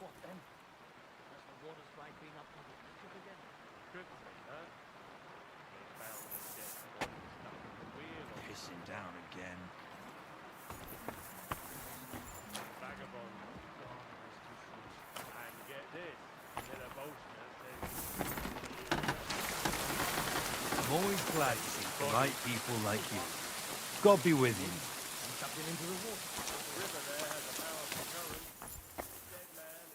What then? Has the water slide been up on the ship again? Could say that. They found the dead body stuck in the wheel. Pissing down again. Vagabond. And get this. Little Bolshevik says. I'm always glad to see polite people like you. God be with you. And chucked him into the water. The river there has a powerful current. Dead man.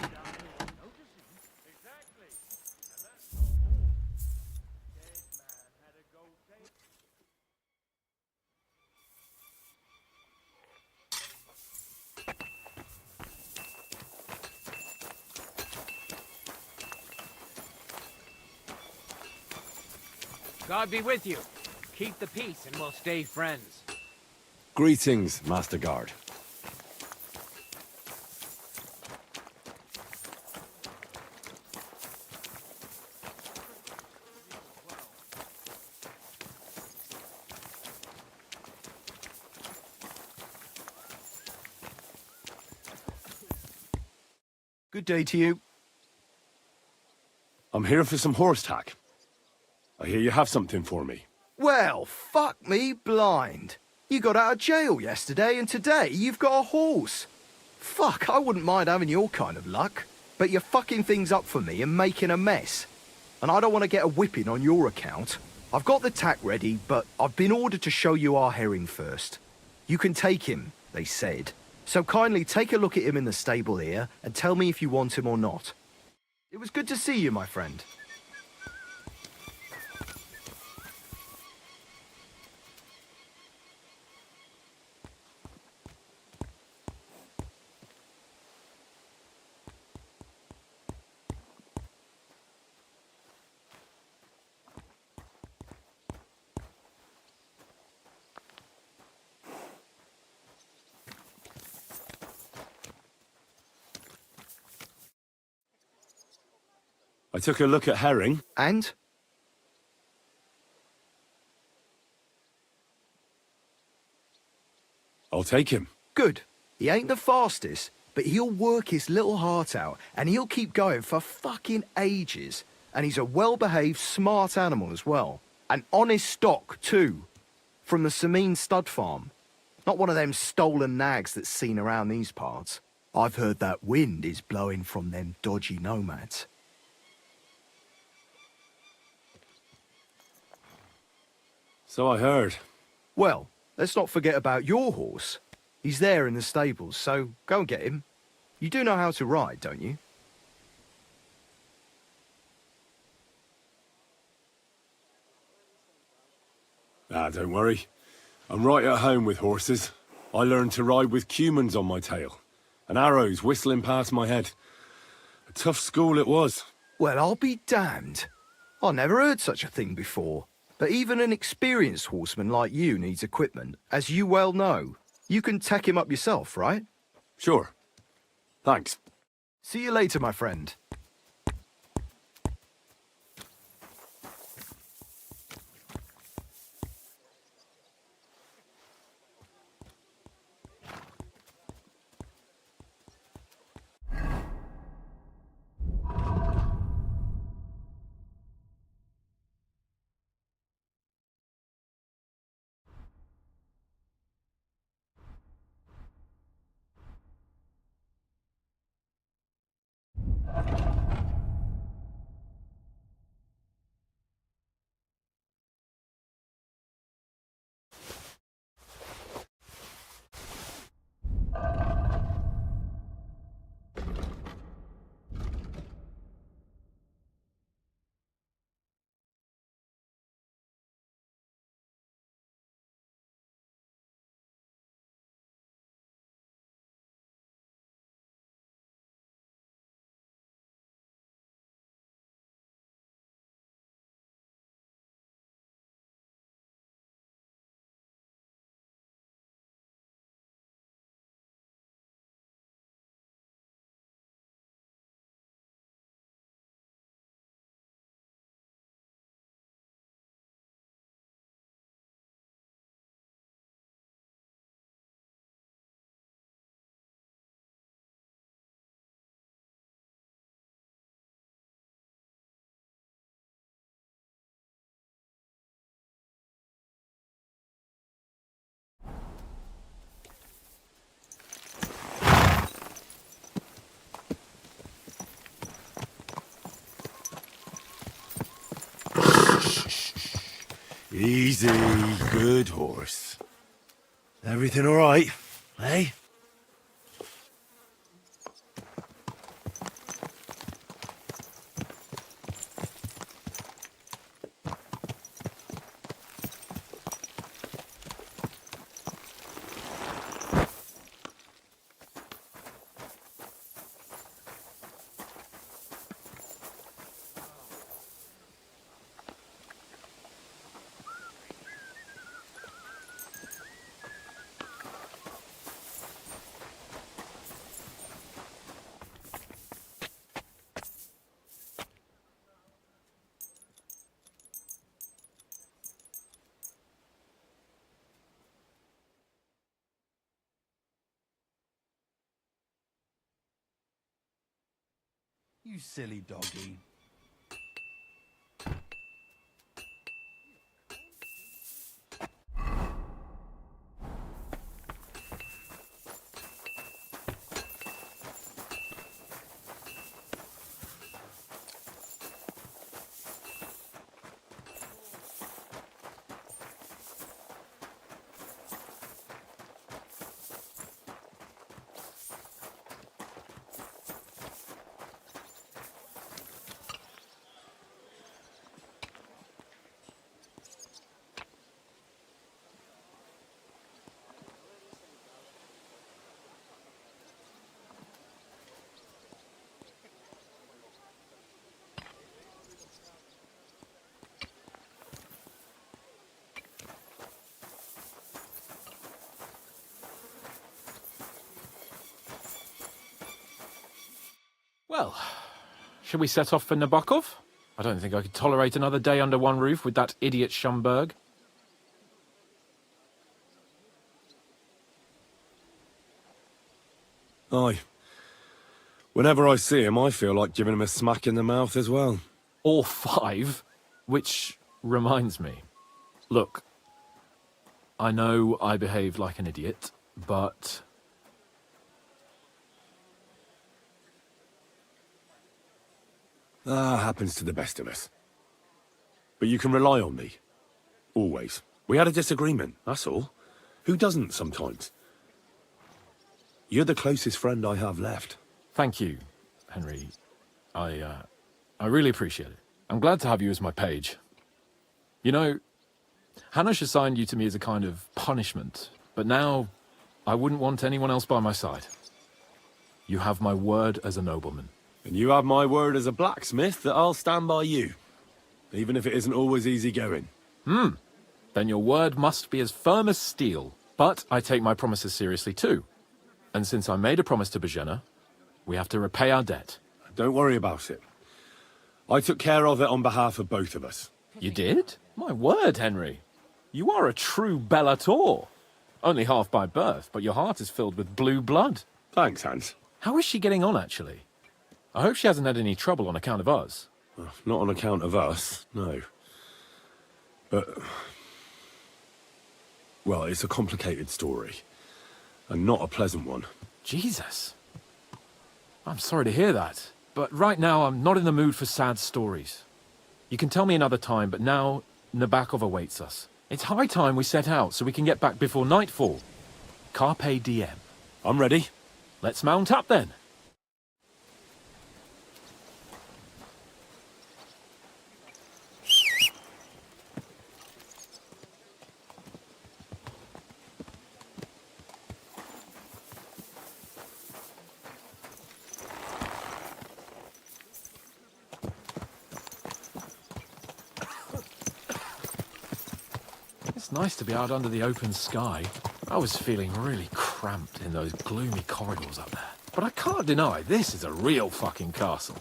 Without anyone noticing. Exactly. And that's not all. Dead man had a gold chain. God be with you. Keep the peace and we'll stay friends. Greetings, Master Guard. Good day to you. I'm here for some horse tack. I hear you have something for me. Well, fuck me blind. You got out of jail yesterday and today you've got a horse. Fuck, I wouldn't mind having your kind of luck. But you're fucking things up for me and making a mess. And I don't want to get a whipping on your account. I've got the tack ready, but I've been ordered to show you our herring first. You can take him, they said. So kindly take a look at him in the stable here and tell me if you want him or not. It was good to see you, my friend. I took a look at herring. And? I'll take him. Good. He ain't the fastest, but he'll work his little heart out, and he'll keep going for fucking ages. And he's a well-behaved, smart animal as well. An honest stock, too. From the Sameen stud farm. Not one of them stolen nags that's seen around these parts. I've heard that wind is blowing from them dodgy nomads. So I heard. Well, let's not forget about your horse. He's there in the stables, so go and get him. You do know how to ride, don't you? Ah, don't worry. I'm right at home with horses. I learned to ride with cumans on my tail, and arrows whistling past my head. A tough school it was. Well, I'll be damned. I never heard such a thing before. But even an experienced horseman like you needs equipment, as you well know. You can tack him up yourself, right? Sure. Thanks. See you later, my friend. Easy, good horse. Everything all right, eh? You silly doggy. Well, shall we set off for Nebakov? I don't think I could tolerate another day under one roof with that idiot Schomburg. Aye. Whenever I see him, I feel like giving him a smack in the mouth as well. Or 5, which reminds me. Look, I know I behaved like an idiot, but... Happens to the best of us. But you can rely on me. Always. We had a disagreement, that's all. Who doesn't sometimes? You're the closest friend I have left. Thank you, Henry. I really appreciate it. I'm glad to have you as my page. You know, Hanush assigned you to me as a kind of punishment, but now I wouldn't want anyone else by my side. You have my word as a nobleman. And you have my word as a blacksmith that I'll stand by you. Even if it isn't always easy going. Then your word must be as firm as steel. But I take my promises seriously too. And since I made a promise to Bohemia, we have to repay our debt. Don't worry about it. I took care of it on behalf of both of us. You did? My word, Henry. You are a true bellator. Only half by birth, but your heart is filled with blue blood. Thanks, Hans. How is she getting on, actually? I hope she hasn't had any trouble on account of us. Not on account of us, no. But... well, it's a complicated story. And not a pleasant one. Jesus. I'm sorry to hear that. But right now, I'm not in the mood for sad stories. You can tell me another time, but now Nebakov awaits us. It's high time we set out so we can get back before nightfall. Carpe diem. I'm ready. Let's mount up then. It's nice to be out under the open sky. I was feeling really cramped in those gloomy corridors up there. But I can't deny this is a real fucking castle.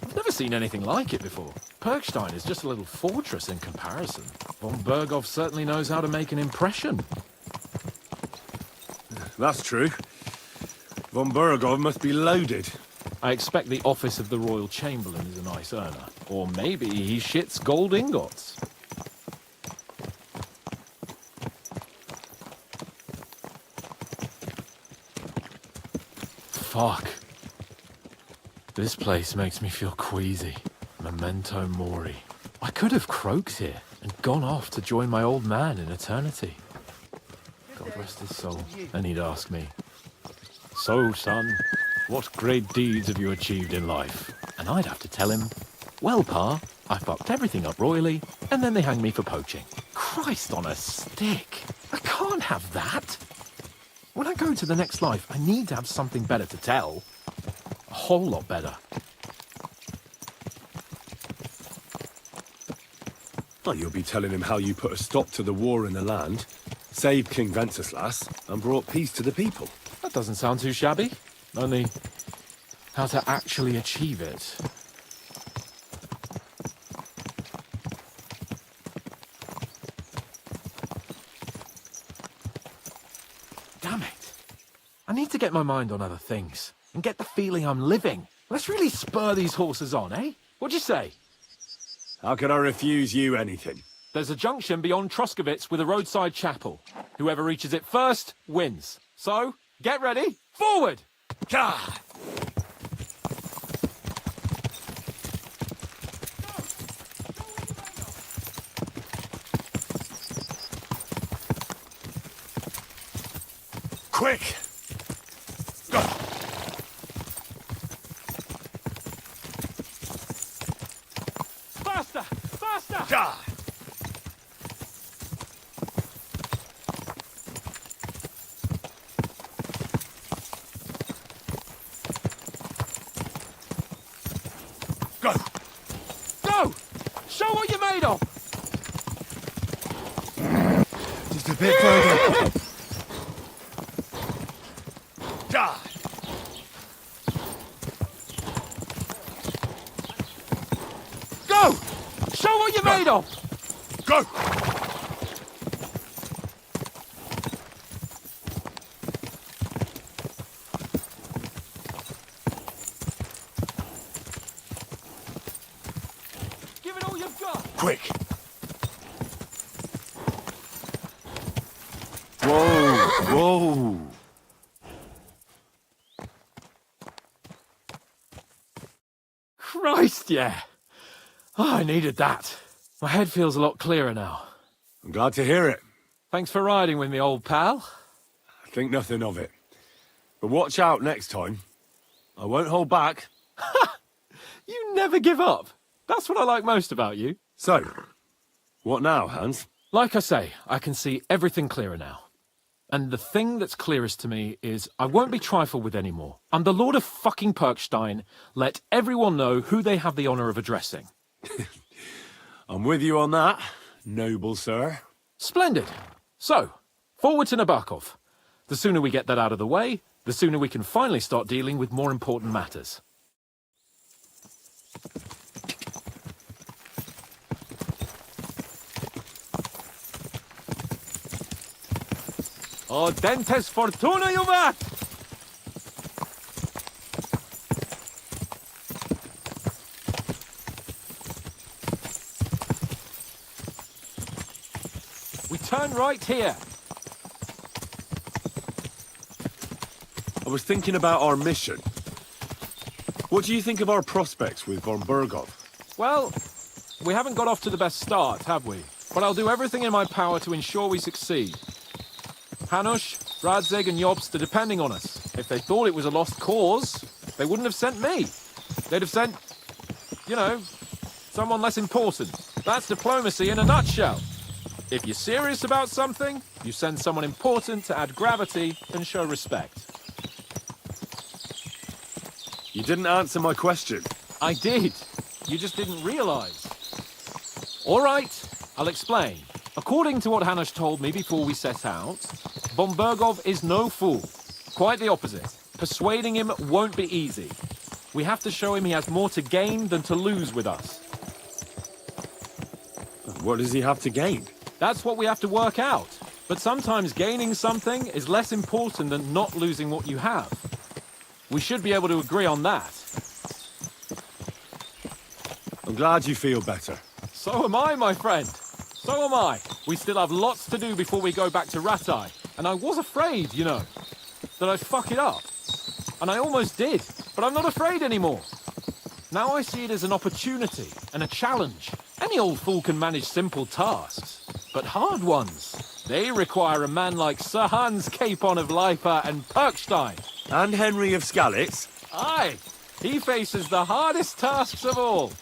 I've never seen anything like it before. Perkstein is just a little fortress in comparison. Von Bergow certainly knows how to make an impression. That's true. Von Bergow must be loaded. I expect the office of the Royal Chamberlain is a nice earner. Or maybe he shits gold ingots. Fuck. This place makes me feel queasy. Memento mori. I could have croaked here. and gone off to join my old man in eternity. God rest his soul. And he'd ask me, "So, son, what great deeds have you achieved in life?" And I'd have to tell him, "Well, Pa, I fucked everything up royally, and then they hanged me for poaching." Christ on a stick! I can't have that! When I go to the next life, I need to have something better to tell. A whole lot better. Well, you'll be telling him how you put a stop to the war in the land, saved King Wenceslaus, and brought peace to the people. That doesn't sound too shabby. Only, how to actually achieve it. Damn it. I need to get my mind on other things, and get the feeling I'm living. Let's really spur these horses on, eh? What'd you say? How can I refuse you anything? There's a junction beyond Troskowitz with a roadside chapel. Whoever reaches it first, wins. So, get ready, forward! Gah! Quick! Go! Faster! Faster! Gah! Go! Go! Show what you're made of! Just a bit further. Gah! Go! Show what you're made of! Go! Give it all you've got! Quick! Whoa! Whoa! Christ, yeah! Oh, I needed that. My head feels a lot clearer now. I'm glad to hear it. Thanks for riding with me, old pal. I think nothing of it. But watch out next time. I won't hold back. You never give up. That's what I like most about you. So, what now, Hans? Like I say, I can see everything clearer now. And the thing that's clearest to me is I won't be trifled with anymore. I'm the Lord of fucking Perkstein. Let everyone know who they have the honour of addressing. I'm with you on that, noble sir. Splendid. So, forward to Nebakov. The sooner we get that out of the way, the sooner we can finally start dealing with more important matters. Audentes fortuna juvat! We turn right here. I was thinking about our mission. What do you think of our prospects with von Bergow? Well, we haven't got off to the best start, have we? But I'll do everything in my power to ensure we succeed. Hanush, Radzig and Jobst are depending on us. If they thought it was a lost cause, they wouldn't have sent me. They'd have sent, you know, someone less important. That's diplomacy in a nutshell. If you're serious about something, you send someone important to add gravity and show respect. You didn't answer my question. I did. You just didn't realize. All right, I'll explain. According to what Hanush told me before we set out, von Bergow is no fool. Quite the opposite. Persuading him won't be easy. We have to show him he has more to gain than to lose with us. What does he have to gain? That's what we have to work out. But sometimes gaining something is less important than not losing what you have. We should be able to agree on that. I'm glad you feel better. So am I, my friend. So am I. We still have lots to do before we go back to Rattay. And I was afraid, you know, that I'd fuck it up. And I almost did. But I'm not afraid anymore. Now I see it as an opportunity and a challenge. And Any old fool can manage simple tasks, but hard ones, they require a man like Sir Hans Capon of Lipa and Perkstein. And Henry of Skalitz. Aye, he faces the hardest tasks of all.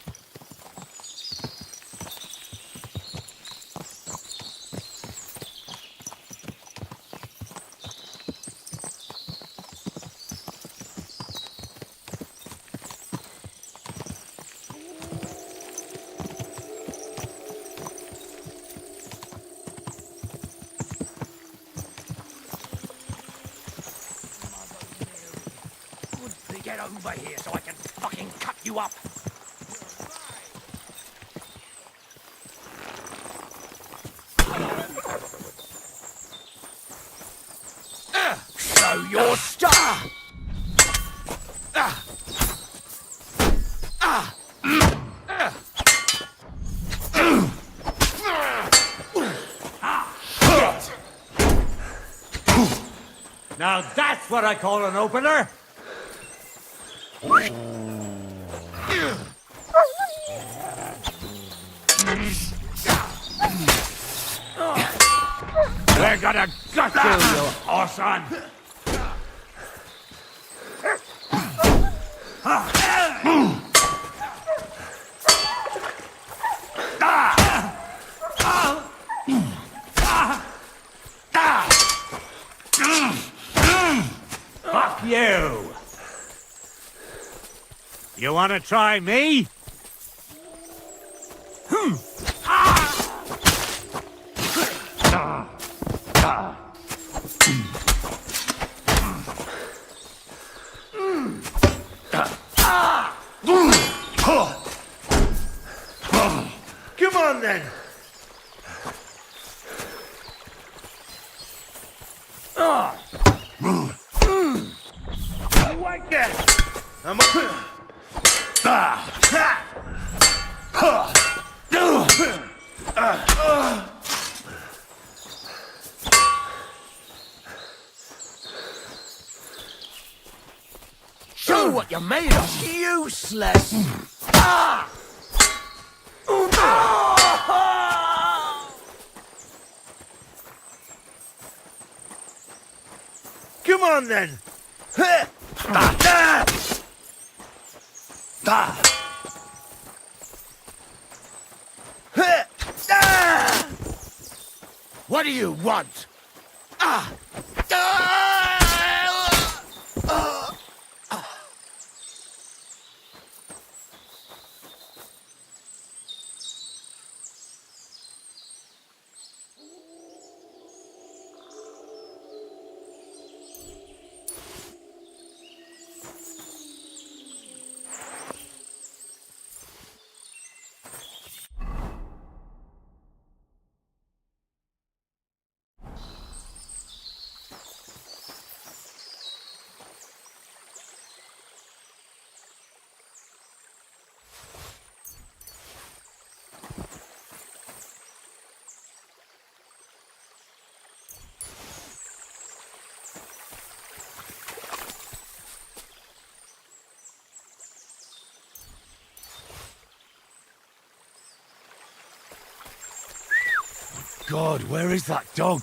Get over here so I can fucking cut you up. Show your star! Now that's what I call an opener. We're gonna gut you horse on! Fuck you! You wanna try me? Come on then! Like that! I'm Show what you're made of, useless! Come on then! What do you want? God, where is that dog?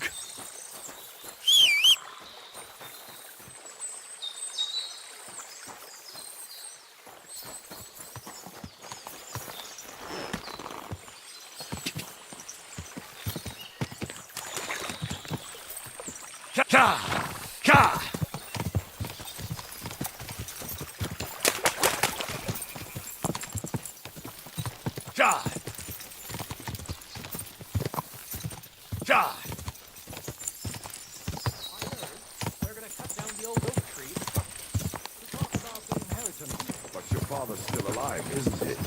They're gonna cut down the old oak tree. To talk about the inheritance. But your father's still alive, isn't it?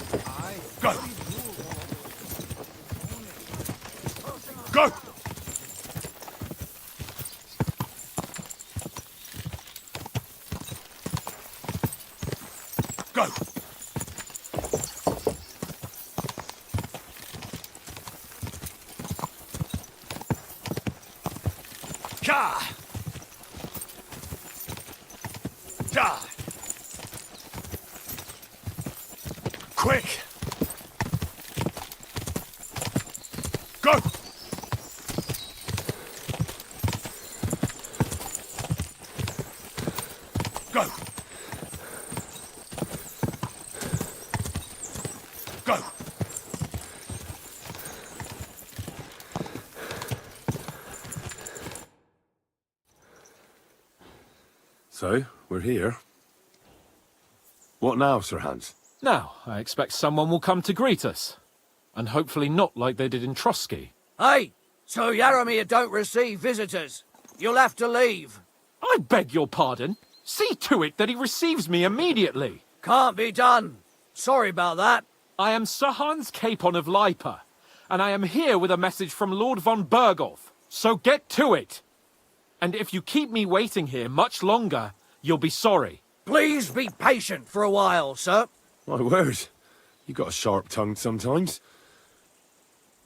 Go! Go! Go! Cha! Cha! Quick! So, we're here. What now, Sir Hans? Now, I expect someone will come to greet us. And hopefully not like they did in Trosky. Hey, Sir Jaromir don't receive visitors. You'll have to leave. I beg your pardon. See to it that he receives me immediately. Can't be done. Sorry about that. I am Sir Hans Capon of Lipa, and I am here with a message from Lord von Bergow. So get to it. And if you keep me waiting here much longer, you'll be sorry. Please be patient for a while, sir. My word. You got a sharp tongue sometimes.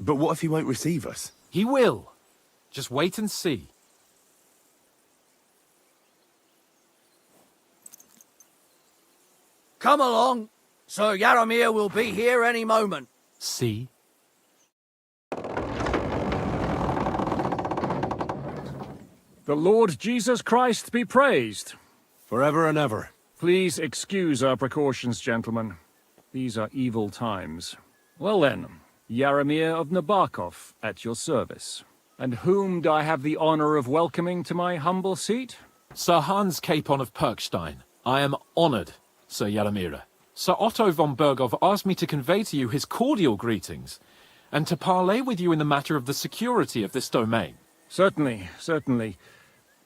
But what if he won't receive us? He will. Just wait and see. Come along. Sir Jaromir will be here any moment. See? The Lord Jesus Christ be praised. Forever and ever. Please excuse our precautions, gentlemen. These are evil times. Well then, Jaromir of Nebakov, at your service. And whom do I have the honor of welcoming to my humble seat? Sir Hans Capon of Perkstein. I am honoured, Sir Jaromir. Sir Otto von Bergow asked me to convey to you his cordial greetings, and to parley with you in the matter of the security of this domain. Certainly, certainly.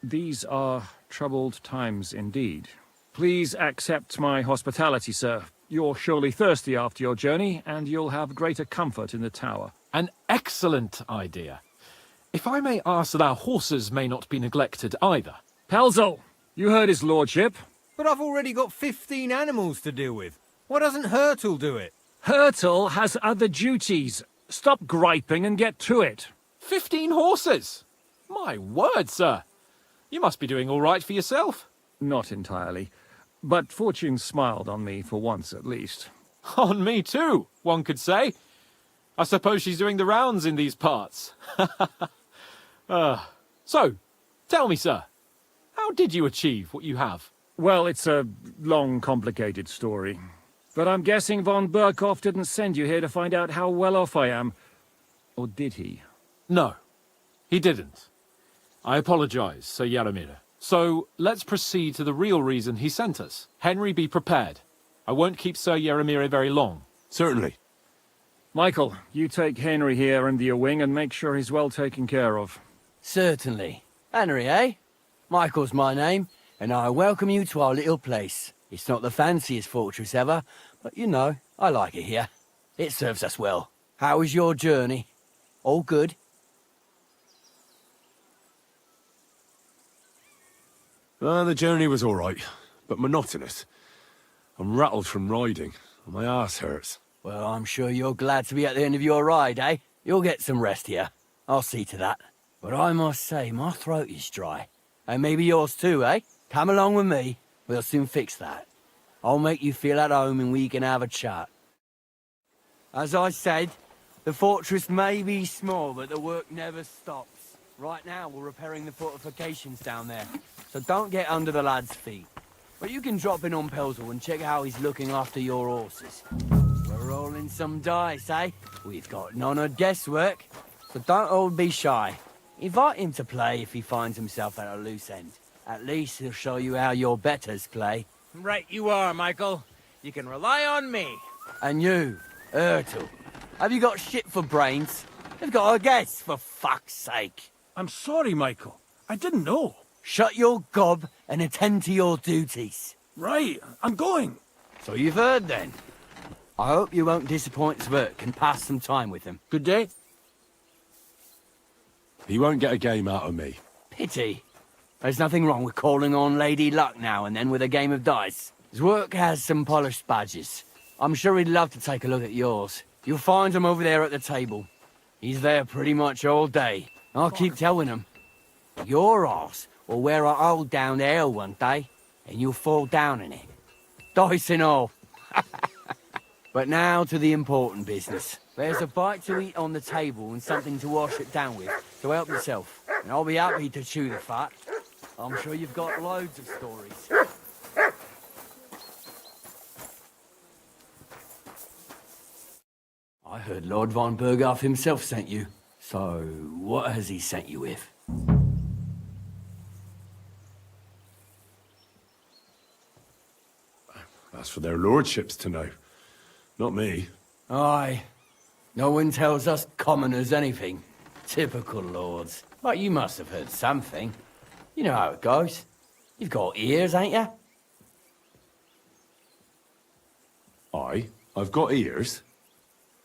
These are troubled times indeed. Please accept my hospitality, sir. You're surely thirsty after your journey, and you'll have greater comfort in the tower. An excellent idea. If I may ask that our horses may not be neglected either. Pelzel, you heard his lordship. But I've already got 15 animals to deal with. Why doesn't Hurtle do it? Hurtle has other duties. Stop griping and get to it. 15 horses! My word, sir. You must be doing all right for yourself. Not entirely. But fortune smiled on me for once at least. On me too, one could say. I suppose she's doing the rounds in these parts. So, tell me, sir, how did you achieve what you have? Well, it's a long, complicated story. But I'm guessing von Bergow didn't send you here to find out how well off I am. Or did he? No, he didn't. I apologize, Sir Jaromir. So, let's proceed to the real reason he sent us. Henry, be prepared. I won't keep Sir Jaromir very long. Certainly. Michael, you take Henry here under your wing and make sure he's well taken care of. Certainly. Henry, eh? Michael's my name, and I welcome you to our little place. It's not the fanciest fortress ever, but you know, I like it here. It serves us well. How was your journey? All good? The journey was all right, but monotonous. I'm rattled from riding, and my arse hurts. Well, I'm sure you're glad to be at the end of your ride, eh? You'll get some rest here. I'll see to that. But I must say, my throat is dry. And maybe yours too, eh? Come along with me. We'll soon fix that. I'll make you feel at home and we can have a chat. As I said, the fortress may be small, but the work never stops. Right now, we're repairing the fortifications down there, so don't get under the lad's feet. But you can drop in on Pelzel and check how he's looking after your horses. We're rolling some dice, eh? We've got none of guesswork, so don't all be shy. Invite him to play if he finds himself at a loose end. At least he'll show you how your betters play. Right you are, Michael. You can rely on me. And you, Ertl, have you got shit for brains? They've got a guess, for fuck's sake. I'm sorry, Michael. I didn't know. Shut your gob and attend to your duties. Right, I'm going. So you've heard then. I hope you won't disappoint Svert and pass some time with him. Good day? He won't get a game out of me. Pity. There's nothing wrong with calling on Lady Luck now and then with a game of dice. His work has some polished badges. I'm sure he'd love to take a look at yours. You'll find him over there at the table. He's there pretty much all day. I'll keep telling him. Your arse will wear a hole down the ale one day, and you'll fall down in it. Dice and all. But now to the important business. There's a bite to eat on the table and something to wash it down with, so help yourself. And I'll be happy to chew the fat. I'm sure you've got loads of stories. I heard Lord von Bergow himself sent you. So, what has he sent you with? That's for their lordships to know. Not me. Aye. No one tells us commoners anything. Typical lords. But you must have heard something. You know how it goes. You've got ears, ain't you? Aye, I've got ears.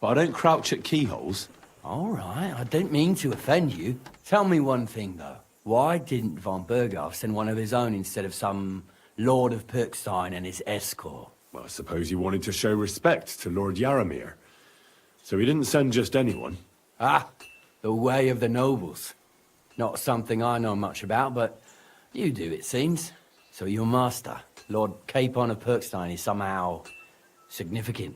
But I don't crouch at keyholes. All right, I don't mean to offend you. Tell me one thing, though. Why didn't von Bergow send one of his own instead of some Lord of Pirkstein and his escort? Well, I suppose he wanted to show respect to Lord Yaramir. So he didn't send just anyone. Ah, the way of the nobles. Not something I know much about, but you do, it seems. So your master, Lord Capon of Pirkstein, is somehow significant.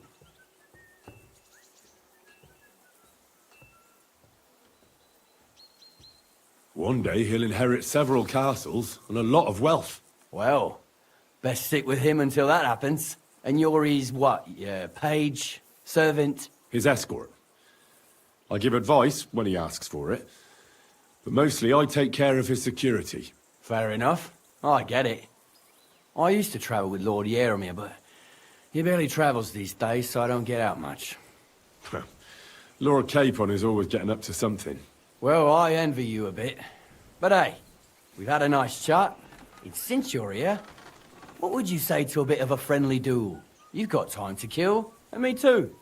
One day he'll inherit several castles and a lot of wealth. Well, best stick with him until that happens. And you're his what? Yeah, page? Servant? His escort. I give advice when he asks for it. But mostly I take care of his security. Fair enough. I get it. I used to travel with Lord Yaramir, but he barely travels these days, so I don't get out much. Lord Capon is always getting up to something. Well, I envy you a bit. But hey, we've had a nice chat. It's since you're here. What would you say to a bit of a friendly duel? You've got time to kill, and me too.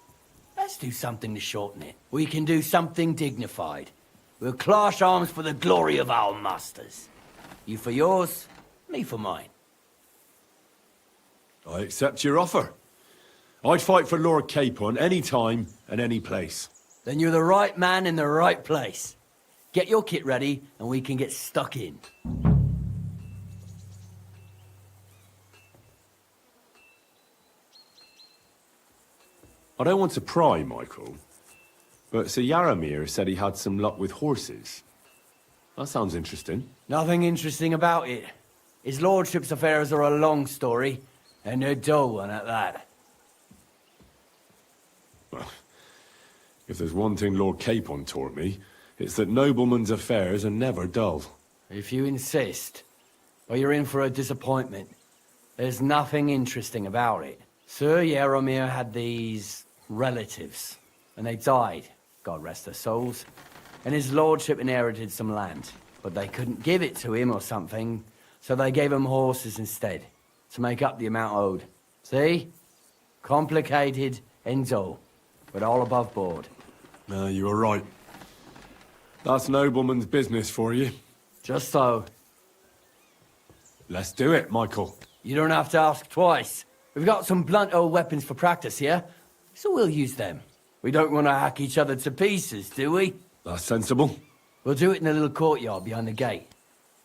Let's do something to shorten it. We can do something dignified. We'll clash arms for the glory of our masters. You for yours, me for mine. I accept your offer. I'd fight for Lord Capon any time and any place. Then you're the right man in the right place. Get your kit ready, and we can get stuck in. I don't want to pry, Michael, but Sir Yaramir said he had some luck with horses. That sounds interesting. Nothing interesting about it. His lordship's affairs are a long story, and a dull one at that. Well, if there's one thing Lord Capon taught me, it's that noblemen's affairs are never dull. If you insist, well, you're in for a disappointment. There's nothing interesting about it. Sir Yaramir had these relatives, and they died, God rest their souls. And his lordship inherited some land, but they couldn't give it to him or something, so they gave him horses instead, to make up the amount owed. See? Complicated and dull, but all above board. No, you were right. That's nobleman's business for you. Just so. Let's do it, Michael. You don't have to ask twice. We've got some blunt old weapons for practice here, so we'll use them. We don't want to hack each other to pieces, do we? That's sensible. We'll do it in a little courtyard behind the gate.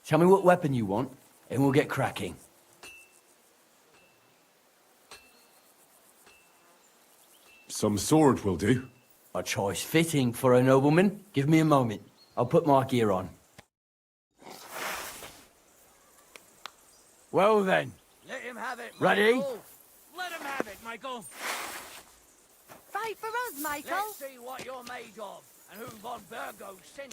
Tell me what weapon you want, and we'll get cracking. Some sword will do. A choice fitting for a nobleman. Give me a moment. I'll put my gear on. Well then. Let him have it, Ready? Michael. Let him have it, Michael. Fight for us, Michael. Let's see what you're made of, and who von Bergow sent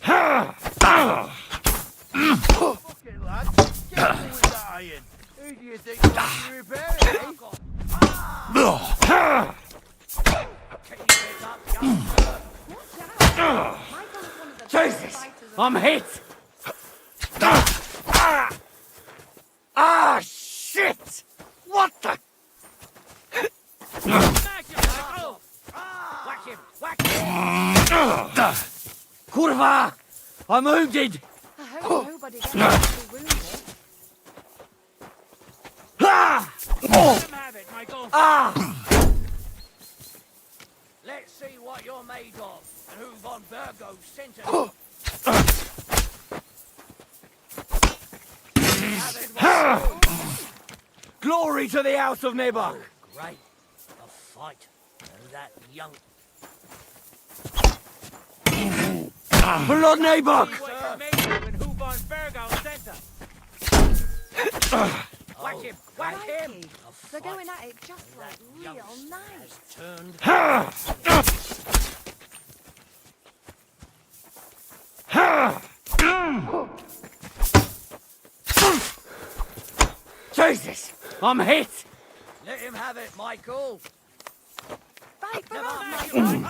Fucking lad, get me with that iron. Who do you think you want to repair it, eh? Jesus! I'm hit! Shit! What the? Whack him! Whack him! Kurva! I'm wounded! I hope nobody gets actually wounded. Let him have it, Michael. Let's see what you're made of, and who von Bergow sent it. Glory to the House of Nebakov! Great. A fight. And that young... Blood Nebakov! See what you're made of, and who von Bergow sent it. Whack him! Whack him! Crikey. They're going at it just like real nice. Turned. Jesus! I'm hit! Let him have it, Michael. Fight for us, Michael. Michael!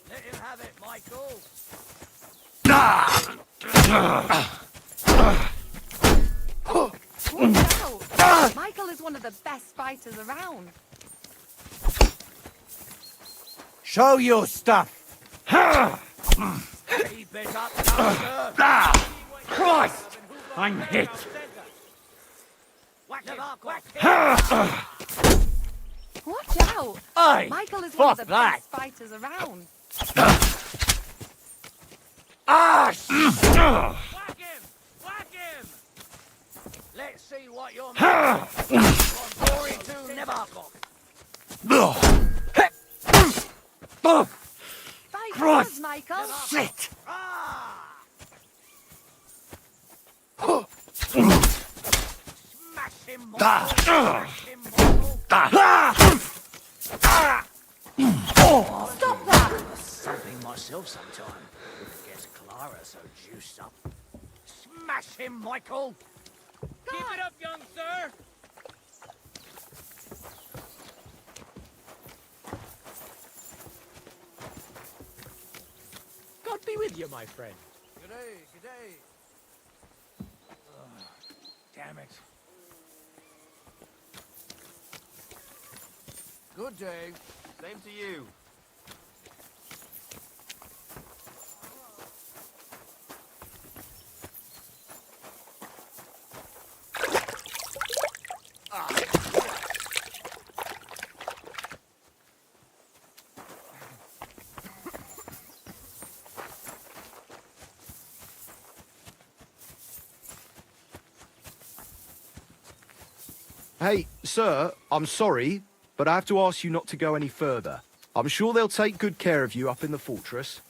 Let him have it, Michael. Watch out! Michael is one of the best fighters around. Show your stuff. Keep it up, youngster. Christ! I'm hit. Whack him up, whack Watch out! Aye, Michael is one of fuck the that. best fighters around. Ah, Whack him! Whack him! let's see what you're made of. Glory to Nebakov. Fight for us, Michael! Shit! Smash him, Michael. Smash him, Michael. Stop that! Something myself sometime. Wouldn't guess Clara so juiced up. Smash him, Michael. Keep it up, young sir! God be with you, my friend. G'day, g'day. Damn it. Good day. Same to you. Hey, sir, I'm sorry, but I have to ask you not to go any further. I'm sure they'll take good care of you up in the fortress.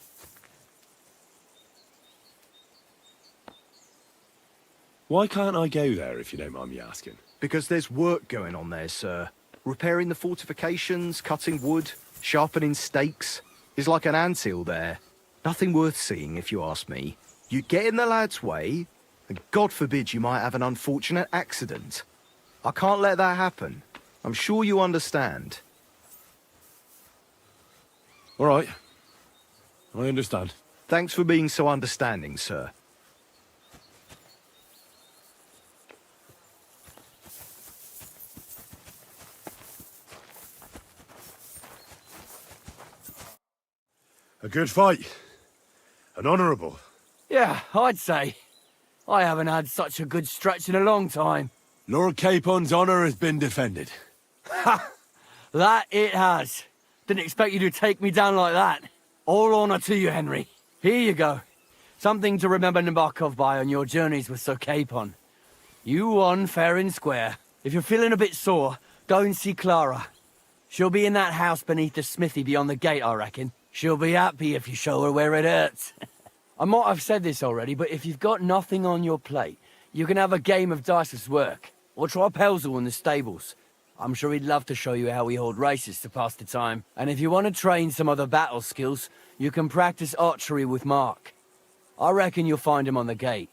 Why can't I go there, if you don't mind me asking? Because there's work going on there, sir. Repairing the fortifications, cutting wood, sharpening stakes. It's like an anthill there. Nothing worth seeing, if you ask me. You get in the lad's way, and God forbid you might have an unfortunate accident. I can't let that happen. I'm sure you understand. All right. I understand. Thanks for being so understanding, sir. A good fight. An honourable. Yeah, I'd say. I haven't had such a good stretch in a long time. Lord Capon's honour has been defended. Ha! That it has. Didn't expect you to take me down like that. All honour to you, Henry. Here you go. Something to remember Nebakov by on your journeys with Sir Capon. You won fair and square. If you're feeling a bit sore, go and see Clara. She'll be in that house beneath the smithy beyond the gate, I reckon. She'll be happy if you show her where it hurts. I might have said this already, but if you've got nothing on your plate, you can have a game of dice's work. Or try Pelzel in the stables. I'm sure he'd love to show you how we hold races to pass the time. And if you want to train some other battle skills, you can practice archery with Mark. I reckon you'll find him on the gate.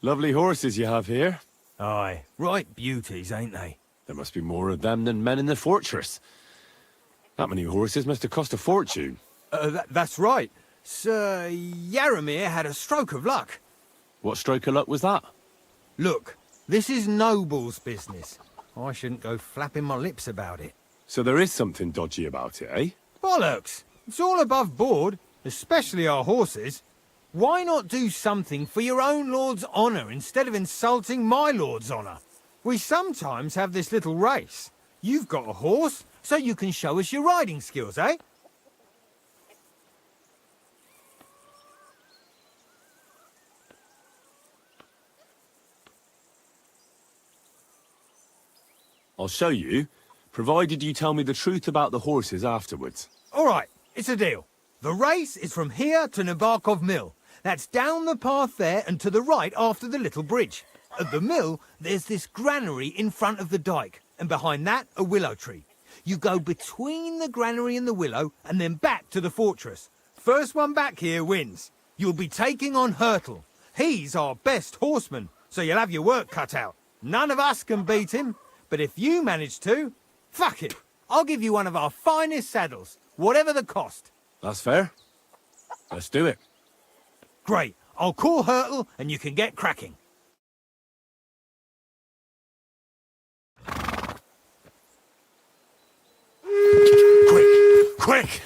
Lovely horses you have here. Aye, right beauties, ain't they? There must be more of them than men in the fortress. That many horses must have cost a fortune. That's right. Sir Yaramir had a stroke of luck. What stroke of luck was that? Look, this is noble's business. I shouldn't go flapping my lips about it. So there is something dodgy about it, eh? Bollocks! It's all above board, especially our horses. Why not do something for your own lord's honour instead of insulting my lord's honour? We sometimes have this little race. You've got a horse, so you can show us your riding skills, eh? I'll show you, provided you tell me the truth about the horses afterwards. All right, it's a deal. The race is from here to Nebakov Mill. That's down the path there and to the right after the little bridge. At the mill, there's this granary in front of the dike, and behind that, a willow tree. You go between the granary and the willow, and then back to the fortress. First one back here wins. You'll be taking on Hurtle. He's our best horseman, so you'll have your work cut out. None of us can beat him, but if you manage to, fuck it. I'll give you one of our finest saddles, whatever the cost. That's fair. Let's do it. Great. I'll call Hurtle, and you can get cracking. Quick!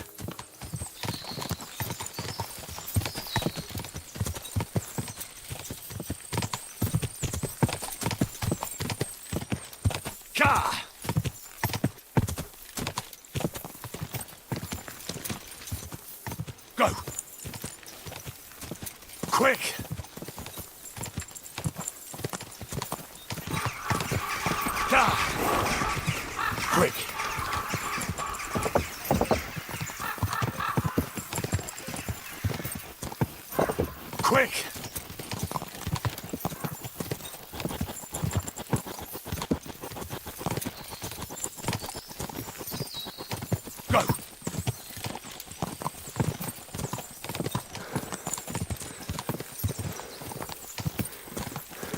Ka! Go! Quick! Ka! Quick! Quick! Go!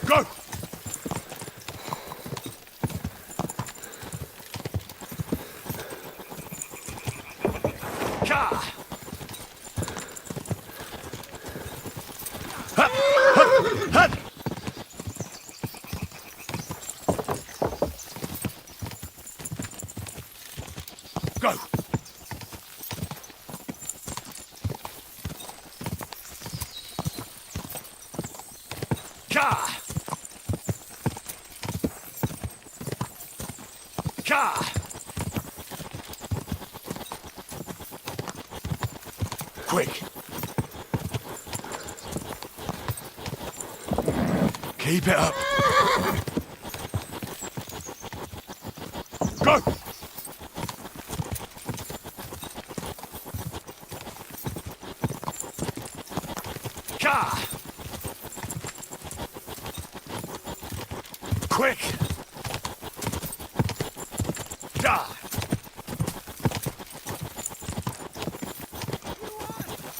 Go! Ka! Go! Ka! Ka! Quick! Keep it up! Go! Ka! Quick! Da!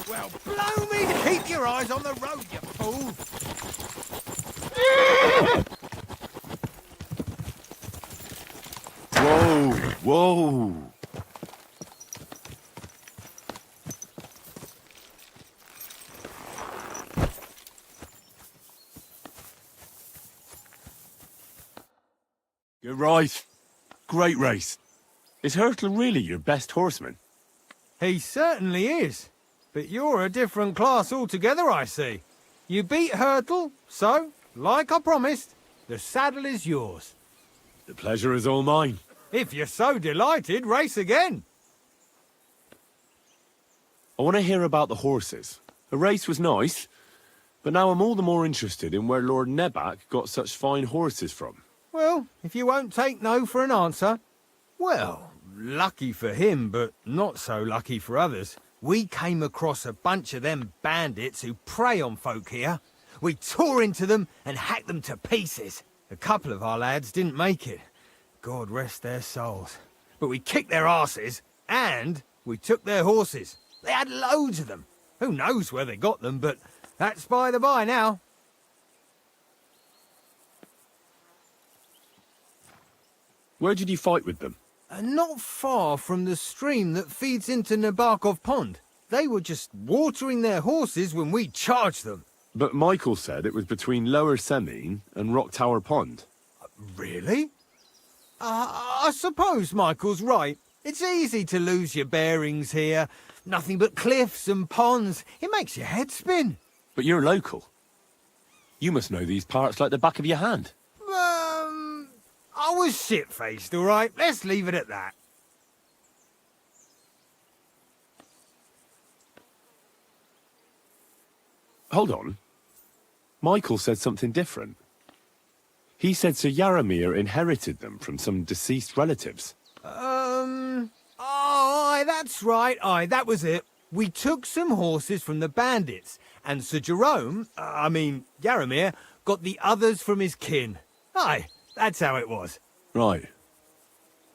Well, blow me to keep your eyes on the road, you fool! Whoa! Whoa! Good ride. Great race. Is Hurtle really your best horseman? He certainly is. But you're a different class altogether, I see. You beat Hurtle, so, like I promised, the saddle is yours. The pleasure is all mine. If you're so delighted, race again. I want to hear about the horses. The race was nice, but now I'm all the more interested in where Lord Nebak got such fine horses from. Well, if you won't take no for an answer, well, lucky for him, but not so lucky for others. We came across a bunch of them bandits who prey on folk here. We tore into them and hacked them to pieces. A couple of our lads didn't make it. God rest their souls. But we kicked their asses, and we took their horses. They had loads of them. Who knows where they got them, but that's by the by now. Where did you fight with them? Not far from the stream that feeds into Nebakov Pond. They were just watering their horses when we charged them. But Michael said it was between Lower Semine and Rock Tower Pond. Really? I suppose Michael's right. It's easy to lose your bearings here. Nothing but cliffs and ponds. It makes your head spin. But you're local. You must know these parts like the back of your hand. I was shit-faced, all right? Let's leave it at that. Hold on. Michael said something different. He said Sir Yaramir inherited them from some deceased relatives. Aye, that's right. Aye, that was it. We took some horses from the bandits, and Sir Jerome, Yaramir, got the others from his kin. Aye, that's how it was. Right.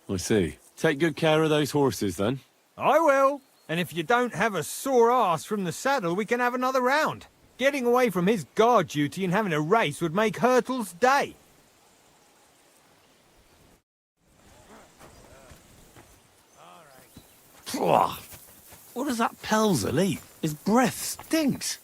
I see. Take good care of those horses, then. I will. And if you don't have a sore ass from the saddle, we can have another round. Getting away from his guard duty and having a race would make Hurtle's day. What does that Pelzer eat? His breath stinks.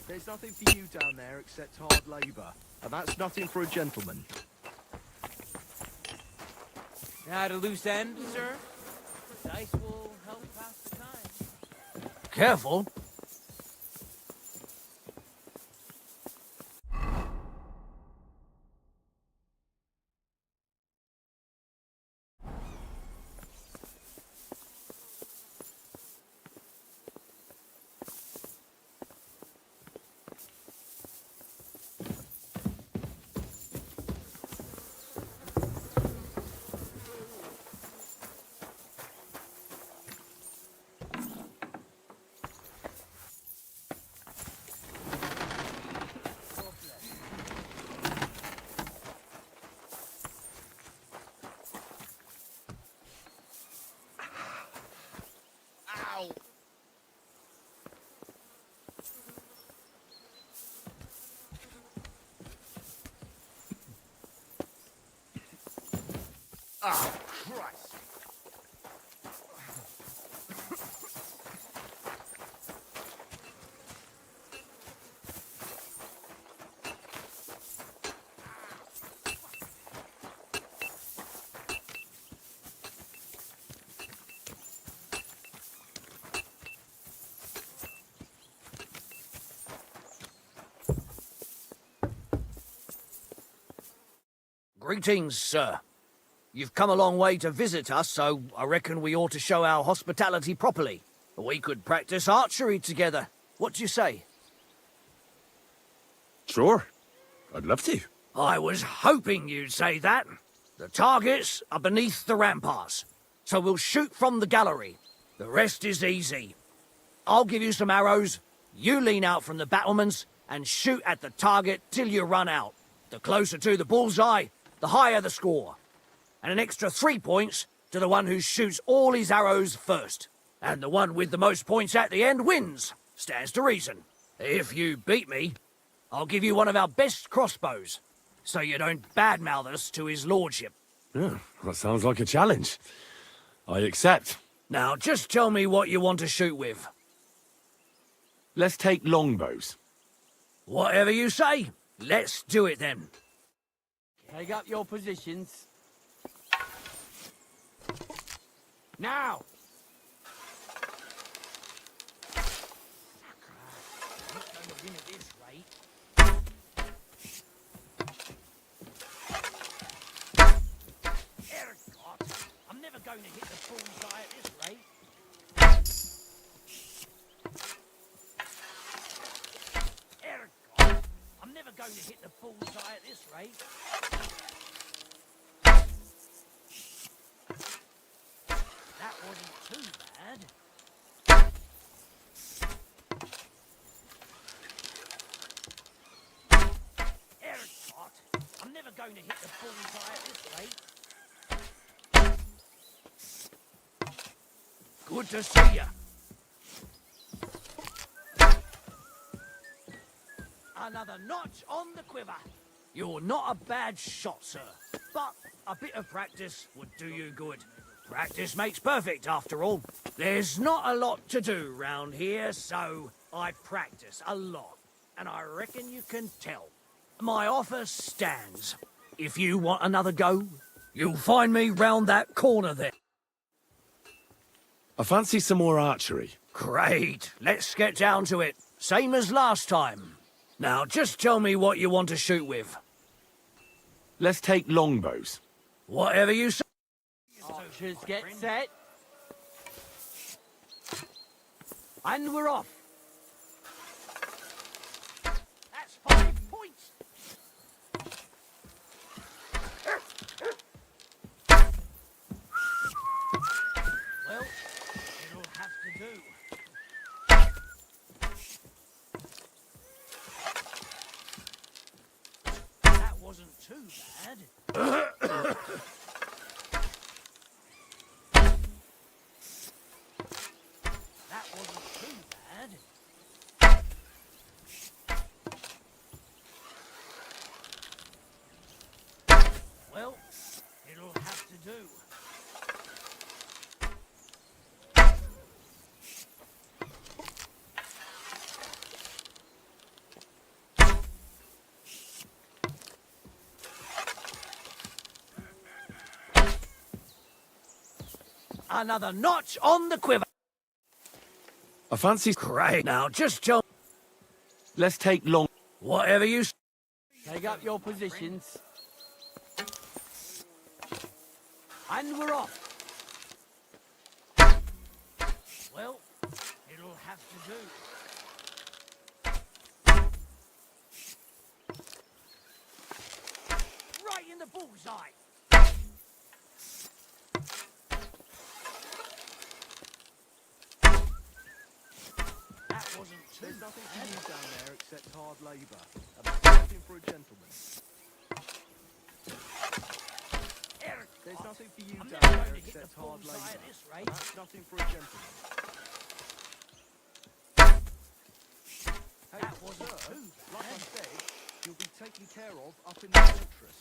There's nothing for you down there except hard labour, and that's nothing for a gentleman. Now to loose end, sir? Dice will help pass the time. Careful. Oh, Christ! Greetings, sir. You've come a long way to visit us, so I reckon we ought to show our hospitality properly. We could practice archery together. What do you say? Sure. I'd love to. I was hoping you'd say that. The targets are beneath the ramparts, so we'll shoot from the gallery. The rest is easy. I'll give you some arrows, you lean out from the battlements, and shoot at the target till you run out. The closer to the bullseye, the higher the score. And an extra 3 points to the one who shoots all his arrows first. And the one with the most points at the end wins. Stands to reason. If you beat me, I'll give you one of our best crossbows, so you don't badmouth us to his lordship. Yeah, that sounds like a challenge. I accept. Now, just tell me what you want to shoot with. Let's take longbows. Whatever you say. Let's do it then. Take up your positions. Now! I'm never going to hit the bullseye at this rate. I'm never going to hit the bullseye at this rate. That wasn't too bad. I'm never going to hit the bullseye at this rate. Good to see you. Another notch on the quiver. You're not a bad shot, sir. But a bit of practice would do you good. Practice makes perfect, after all. There's not a lot to do round here, so I practice a lot. And I reckon you can tell. My offer stands. If you want another go, you'll find me round that corner there. I fancy some more archery. Great. Let's get down to it. Same as last time. Now, just tell me what you want to shoot with. Let's take longbows. Whatever you say. Archers get set. And we're off. That's 5 points. Well, it'll have to do. That wasn't too bad. That wasn't too bad. Well, it'll have to do. Another notch on the quiver. I fancy... Great. Now, just tell... Let's take long... Whatever you... Take up your positions. And we're off. Well, it'll have to do. Right in the bullseye. That wasn't too There's nothing bad. to do down there except hard labour. And that's nothing for a gentleman. There's nothing for you I'm down never there going to hit except the hard bullseye labour. at this rate. And that's nothing for a gentleman. Hey, That wasn't sir, too like I bad. said, you'll be taken care of up in the fortress.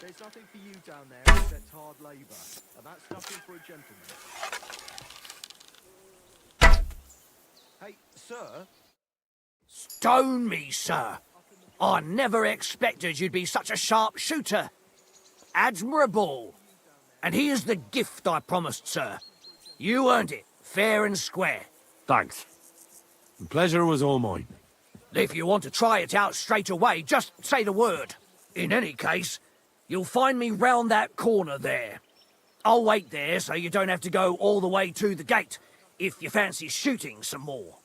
There's nothing for you down there except hard labour. And that's nothing for a gentleman. Hey, sir. Stone me, sir. I never expected you'd be such a sharp shooter. Admirable. And here's the gift I promised, sir. You earned it, fair and square. Thanks. The pleasure was all mine. If you want to try it out straight away, just say the word. In any case, you'll find me round that corner there. I'll wait there so you don't have to go all the way to the gate if you fancy shooting some more.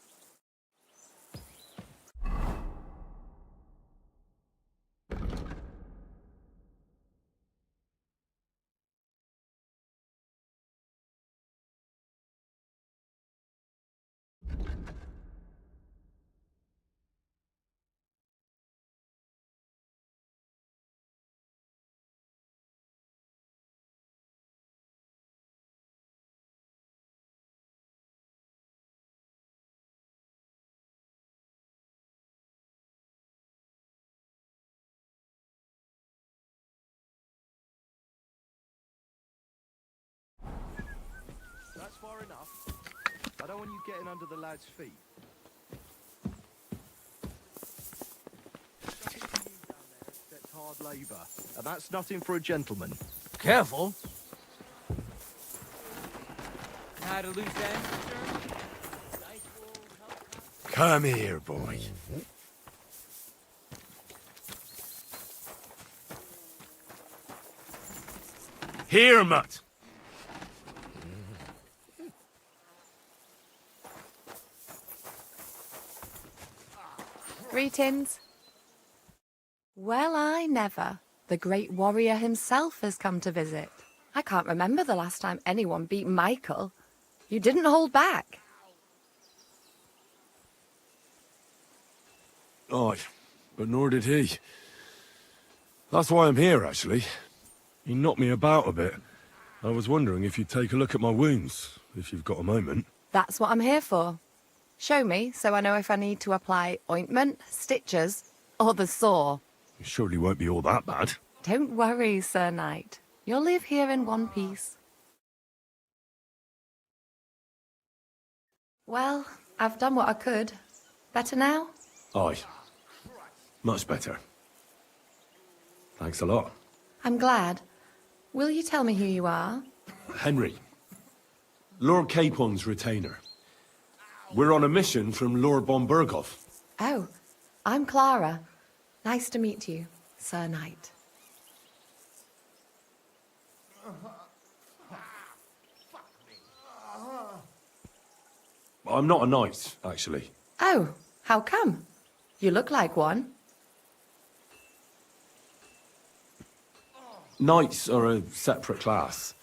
far enough. I don't want you getting under the lad's feet. That's hard labour, and that's nothing for a gentleman. Careful. Tied a loose end, sir? Come here, boy. Here, mutt. Greetings. Well, I never. The great warrior himself has come to visit. I can't remember the last time anyone beat Michael. You didn't hold back. Aye, but nor did he. That's why I'm here, actually. He knocked me about a bit. I was wondering if you'd take a look at my wounds, if you've got a moment. That's what I'm here for. Show me so I know if I need to apply ointment, stitches, or the saw. It surely won't be all that bad. Don't worry, Sir Knight. You'll live here in one piece. Well, I've done what I could. Better now? Aye. Much better. Thanks a lot. I'm glad. Will you tell me who you are? Henry. Lord Capon's retainer. We're on a mission from Lord von Bergow. Oh, I'm Clara. Nice to meet you, Sir Knight. I'm not a knight, actually. Oh, how come? You look like one. Knights are a separate class.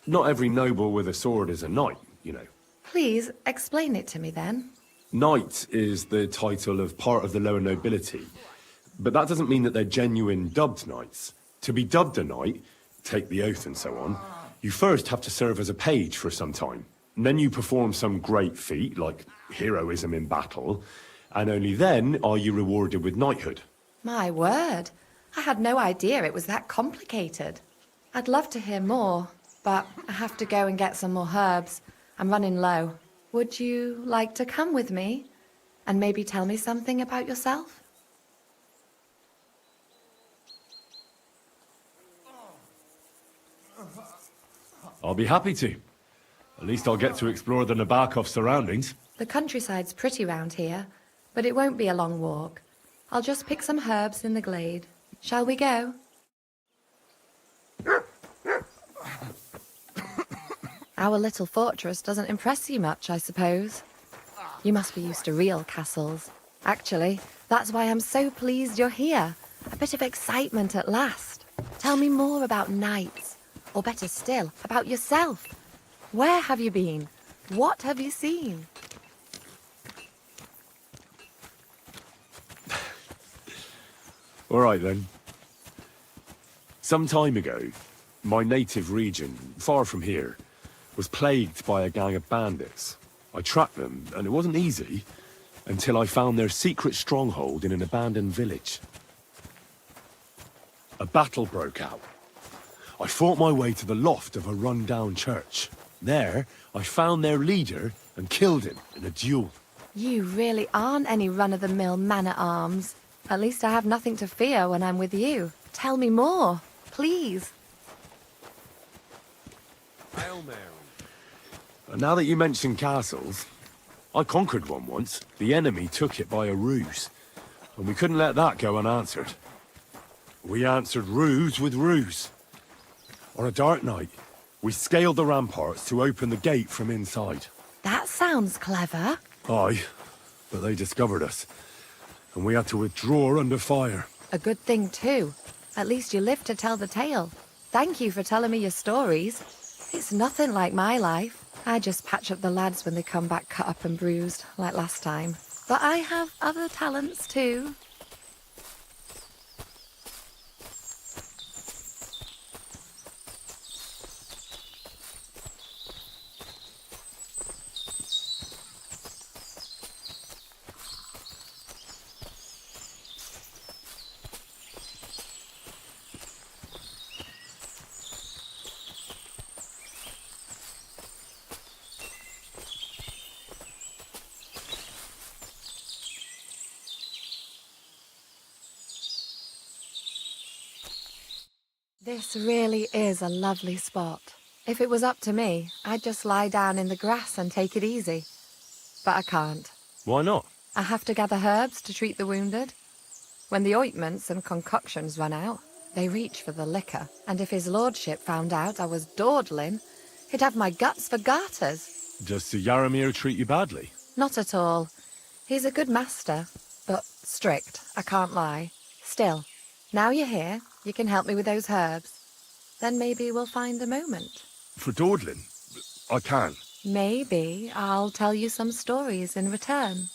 Not every noble with a sword is a knight, you know. Please, explain it to me then. Knight is the title of part of the lower nobility. But that doesn't mean that they're genuine dubbed knights. To be dubbed a knight, take the oath and so on, you first have to serve as a page for some time. And then you perform some great feat, like heroism in battle, and only then are you rewarded with knighthood. My word. I had no idea it was that complicated. I'd love to hear more, but I have to go and get some more herbs. I'm running low. Would you like to come with me? And maybe tell me something about yourself? I'll be happy to. At least I'll get to explore the Nebakov surroundings. The countryside's pretty round here, but it won't be a long walk. I'll just pick some herbs in the glade. Shall we go? Our little fortress doesn't impress you much, I suppose. You must be used to real castles. Actually, that's why I'm so pleased you're here. A bit of excitement at last. Tell me more about knights, or better still, about yourself. Where have you been? What have you seen? All right, then. Some time ago, my native region, far from here, was plagued by a gang of bandits. I tracked them, and it wasn't easy, until I found their secret stronghold in an abandoned village. A battle broke out. I fought my way to the loft of a run-down church. There, I found their leader and killed him in a duel. You really aren't any run-of-the-mill man-at-arms. At least I have nothing to fear when I'm with you. Tell me more, please. Hail Mary. And now that you mention castles, I conquered one once. The enemy took it by a ruse, and we couldn't let that go unanswered. We answered ruse with ruse. On a dark night, we scaled the ramparts to open the gate from inside. That sounds clever. Aye, but they discovered us, and we had to withdraw under fire. A good thing, too. At least you lived to tell the tale. Thank you for telling me your stories. It's nothing like my life. I just patch up the lads when they come back cut up and bruised, like last time. But I have other talents, too. This really is a lovely spot. If it was up to me, I'd just lie down in the grass and take it easy. But I can't. Why not? I have to gather herbs to treat the wounded. When the ointments and concoctions run out, they reach for the liquor. And if his lordship found out I was dawdling, he'd have my guts for garters. Does Sir Yaramir treat you badly? Not at all. He's a good master, but strict, I can't lie. Still, now you're here, you can help me with those herbs. Then maybe we'll find a moment. For dawdling? I can. Maybe I'll tell you some stories in return.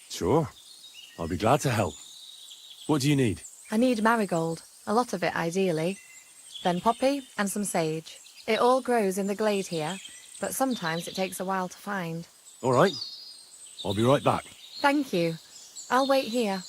Sure. I'll be glad to help. What do you need? I need marigold, a lot of it ideally. Then poppy and some sage. It all grows in the glade here, but sometimes it takes a while to find. All right. I'll be right back. Thank you. I'll wait here.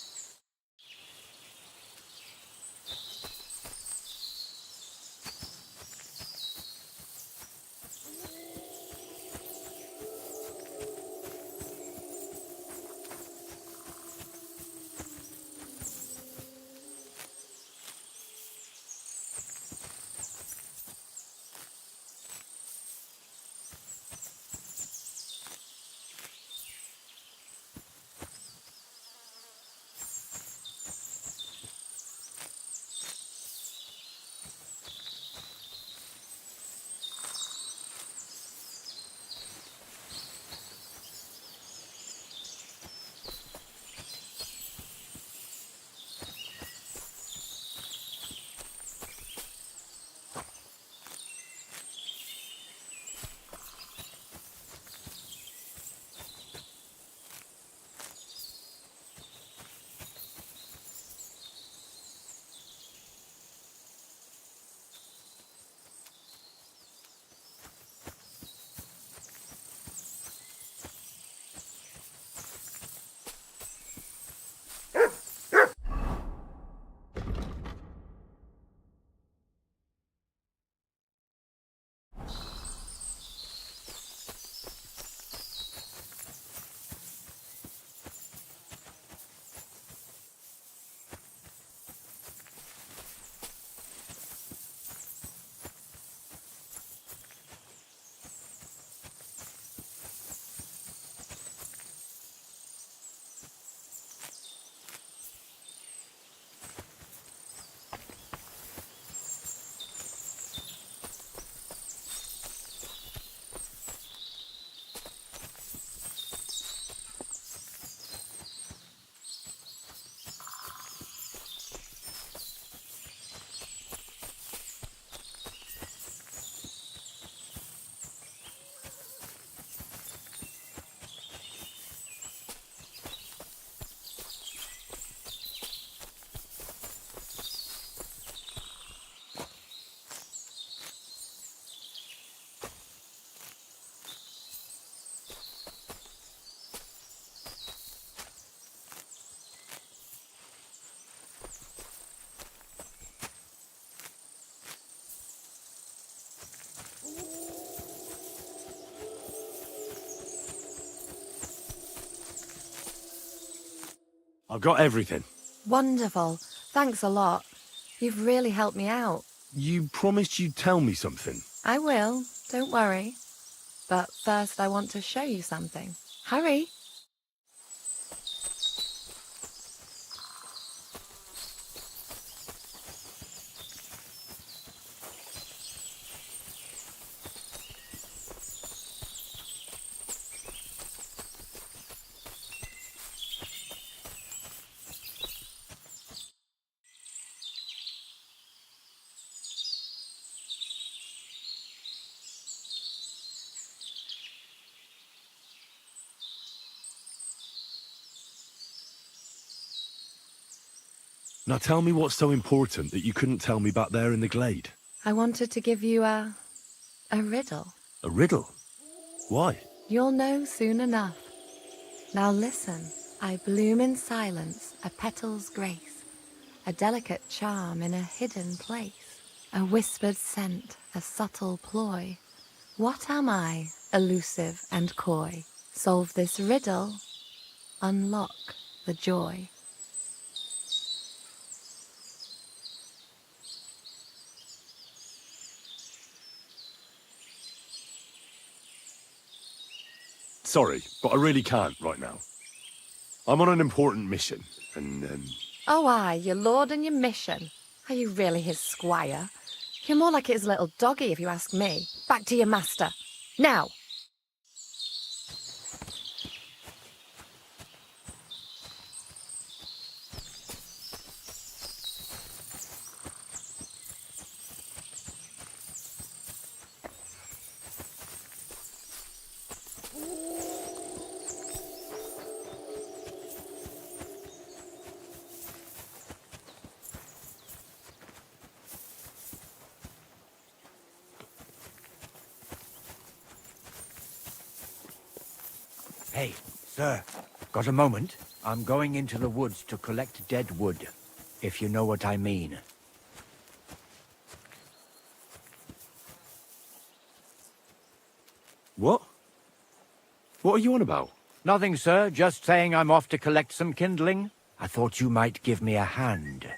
I've got everything. Wonderful. Thanks a lot. You've really helped me out. You promised you'd tell me something. I will. Don't worry. But first I want to show you something. Hurry. Now tell me what's so important that you couldn't tell me back there in the glade. I wanted to give you a riddle. A riddle? Why? You'll know soon enough. Now listen. I bloom in silence, a petal's grace, a delicate charm in a hidden place, a whispered scent, a subtle ploy. What am I, elusive and coy? Solve this riddle, unlock the joy. Sorry, but I really can't right now. I'm on an important mission, and Oh, aye, your lord and your mission. Are you really his squire? You're more like his little doggy, if you ask me. Back to your master. Now! Hey, sir, got a moment? I'm going into the woods to collect dead wood, if you know what I mean. what? What are you on about? Nothing, sir, just saying I'm off to collect some kindling. I thought you might give me a hand.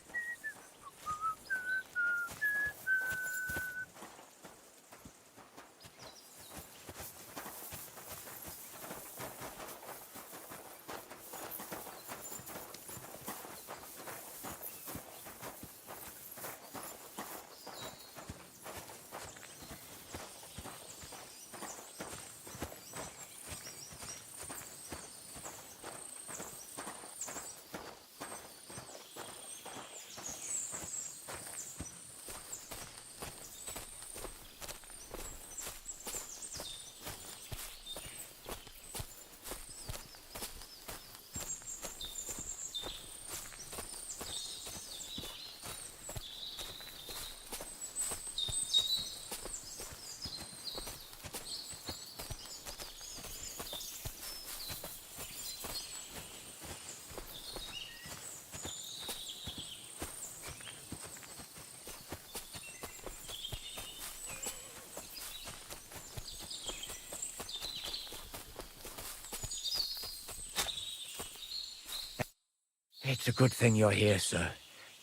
It's a good thing you're here, sir.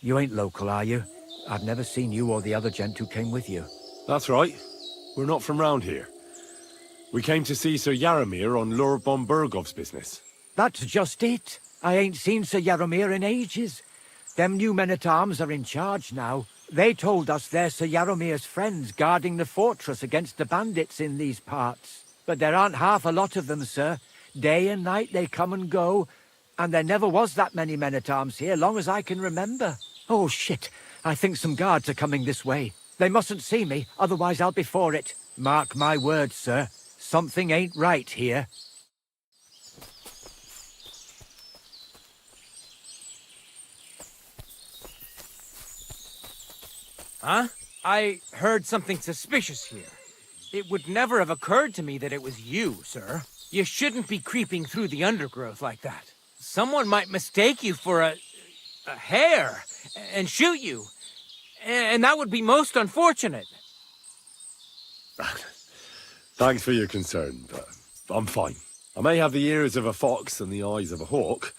You ain't local, are you? I've never seen you or the other gent who came with you. That's right. We're not from round here. We came to see Sir Jaromir on Lord von Bergow's business. That's just it. I ain't seen Sir Jaromir in ages. Them new men-at-arms are in charge now. They told us they're Sir Jaromir's friends guarding the fortress against the bandits in these parts. But there aren't half a lot of them, sir. Day and night they come and go, and there never was that many men-at-arms here, long as I can remember. Oh, shit. I think some guards are coming this way. They mustn't see me, otherwise I'll be for it. Mark my words, sir. Something ain't right here. Huh? I heard something suspicious here. It would never have occurred to me that it was you, sir. You shouldn't be creeping through the undergrowth like that. Someone might mistake you for a hare and shoot you. And that would be most unfortunate. Thanks for your concern, but I'm fine. I may have the ears of a fox and the eyes of a hawk.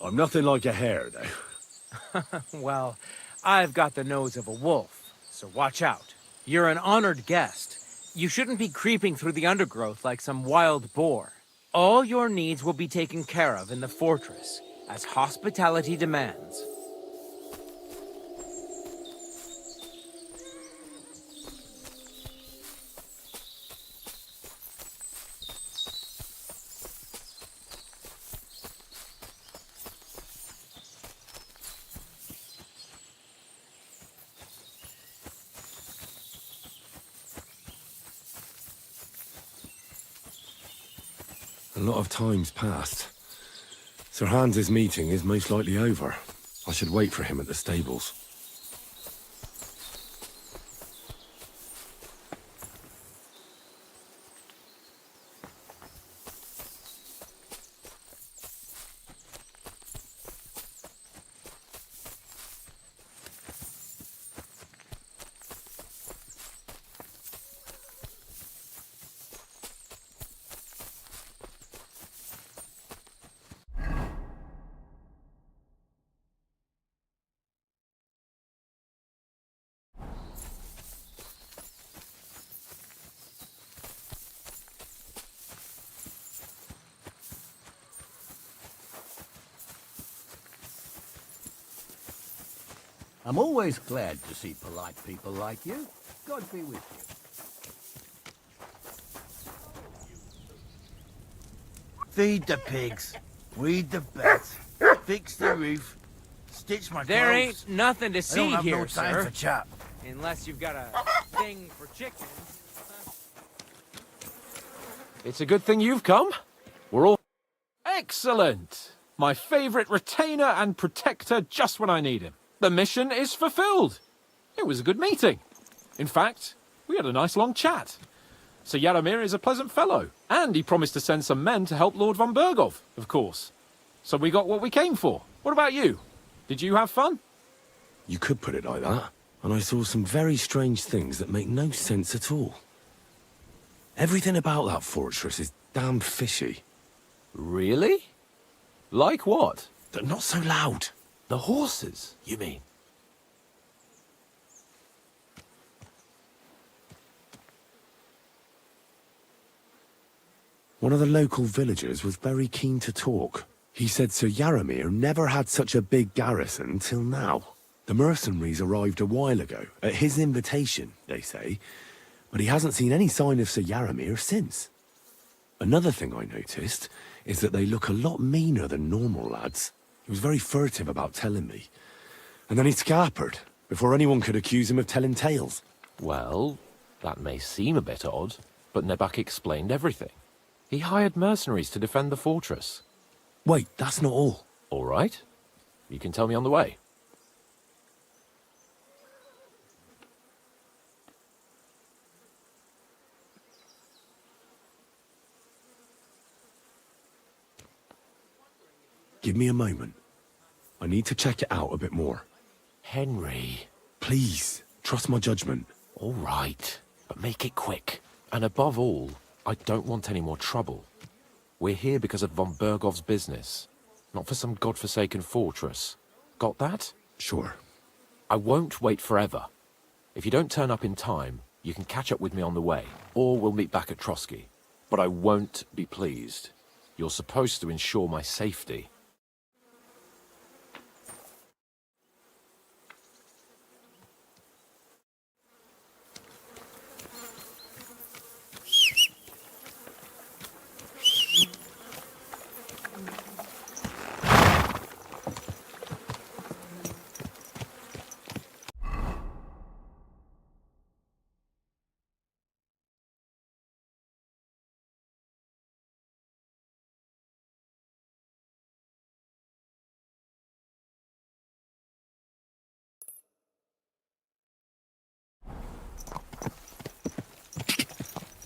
I'm nothing like a hare, though. Well, I've got the nose of a wolf, so watch out. You're an honored guest. You shouldn't be creeping through the undergrowth like some wild boar. All your needs will be taken care of in the fortress, as hospitality demands. A lot of time's passed. Sir Hans's meeting is most likely over. I should wait for him at the stables. I'm always glad to see polite people like you. God be with you. Feed the pigs, weed the beds, fix the roof, stitch my There clothes. ain't nothing to I see don't have here, no time sir. for chat. Unless you've got a thing for chickens. It's a good thing you've come. We're all... Excellent! My favourite retainer and protector just when I need him. The mission is fulfilled. It was a good meeting. In fact, we had a nice long chat. Sir Jaromir is a pleasant fellow, and he promised to send some men to help Lord von Bergow, of course. So we got what we came for. What about you? Did you have fun? You could put it like that. And I saw some very strange things that make no sense at all. Everything about that fortress is damn fishy. Really? Like what? They're not so loud. The horses, you mean? One of the local villagers was very keen to talk. He said Sir Jaromir never had such a big garrison till now. The mercenaries arrived a while ago, at his invitation, they say, but he hasn't seen any sign of Sir Jaromir since. Another thing I noticed is that they look a lot meaner than normal lads. He was very furtive about telling me. And then he scarpered, before anyone could accuse him of telling tales. Well, that may seem a bit odd, but Nebak explained everything. He hired mercenaries to defend the fortress. Wait, that's not all. All right. You can tell me on the way. Give me a moment. I need to check it out a bit more. Henry. Please, trust my judgment. All right, but make it quick. And above all, I don't want any more trouble. We're here because of von Bergow's business, not for some godforsaken fortress. Got that? Sure. I won't wait forever. If you don't turn up in time, you can catch up with me on the way, or we'll meet back at Trosky. But I won't be pleased. You're supposed to ensure my safety.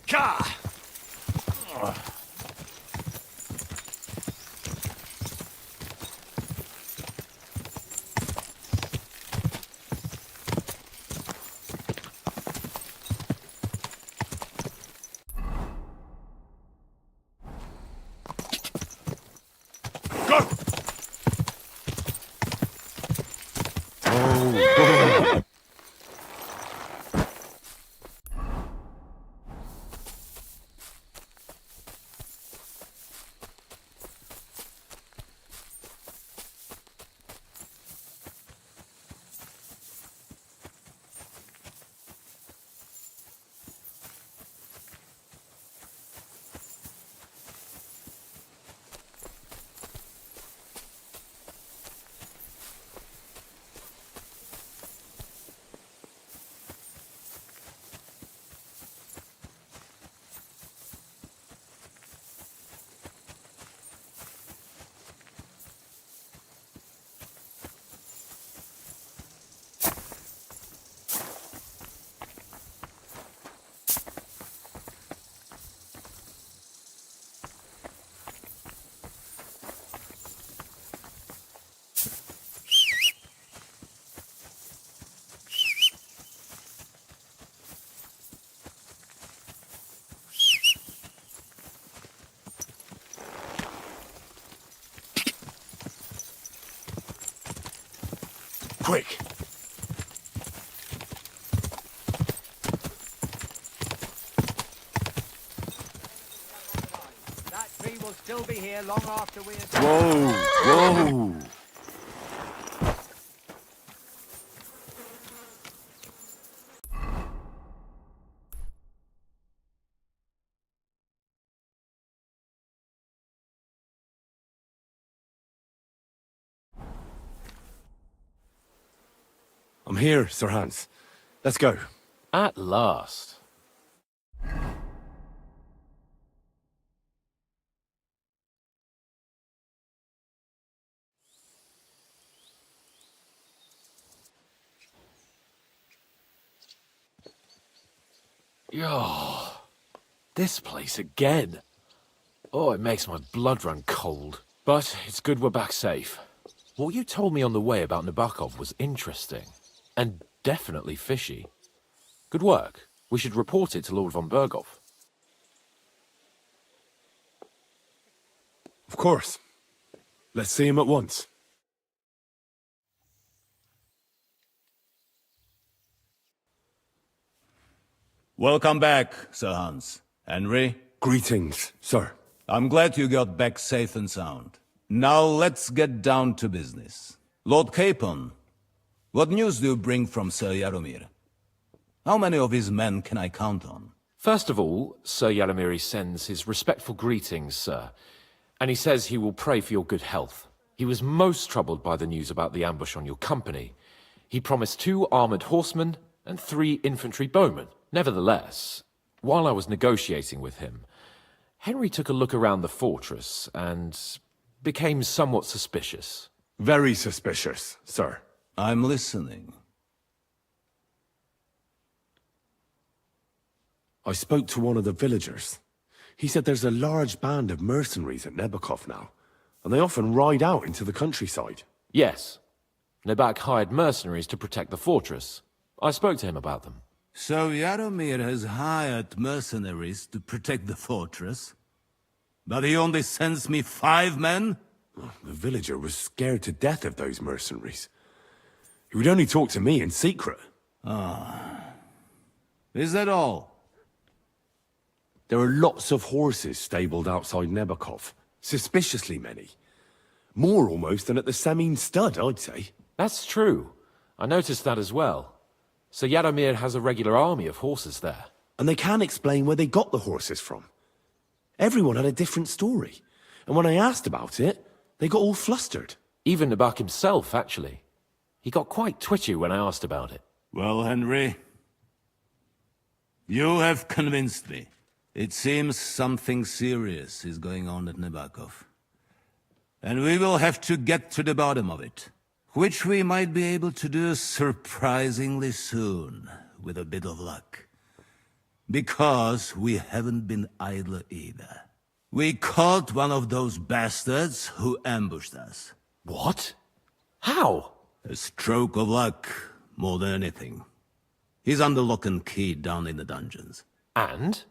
Ka! Quick! That tree will still be here long after we're... Whoa! Whoa! I'm here, Sir Hans. Let's go. At last. Yo, this place again. Oh, it makes my blood run cold. But it's good we're back safe. What you told me on the way about Nebakov was interesting. And definitely fishy. Good work. We should report it to Lord von Bergow. Of course. Let's see him at once. Welcome back, Sir Hans. Henry? Greetings, sir. I'm glad you got back safe and sound. Now let's get down to business. Lord Capon, what news do you bring from Sir Jaromir? How many of his men can I count on? First of all, Sir Jaromir sends his respectful greetings, sir. And he says he will pray for your good health. He was most troubled by the news about the ambush on your company. He promised 2 armored horsemen and 3 infantry bowmen. Nevertheless, while I was negotiating with him, Henry took a look around the fortress and became somewhat suspicious. Very suspicious, sir. I'm listening. I spoke to one of the villagers. He said there's a large band of mercenaries at Nebakov now, and they often ride out into the countryside. Yes. Nebak hired mercenaries to protect the fortress. I spoke to him about them. So Jaromir has hired mercenaries to protect the fortress? But he only sends me 5 men? The villager was scared to death of those mercenaries. He would only talk to me in secret. Ah. Is that all? There are lots of horses stabled outside Nebakov. Suspiciously many. More almost than at the Samin stud, I'd say. That's true. I noticed that as well. So Jaromir has a regular army of horses there. And they can't explain where they got the horses from. Everyone had a different story. And when I asked about it, they got all flustered. Even Nebak himself, actually. He got quite twitchy when I asked about it. Well, Henry, you have convinced me. It seems something serious is going on at Nebakov. And we will have to get to the bottom of it. Which we might be able to do surprisingly soon, with a bit of luck. Because we haven't been idle either. We caught one of those bastards who ambushed us. What? How? A stroke of luck, more than anything. He's under lock and key down in the dungeons. And?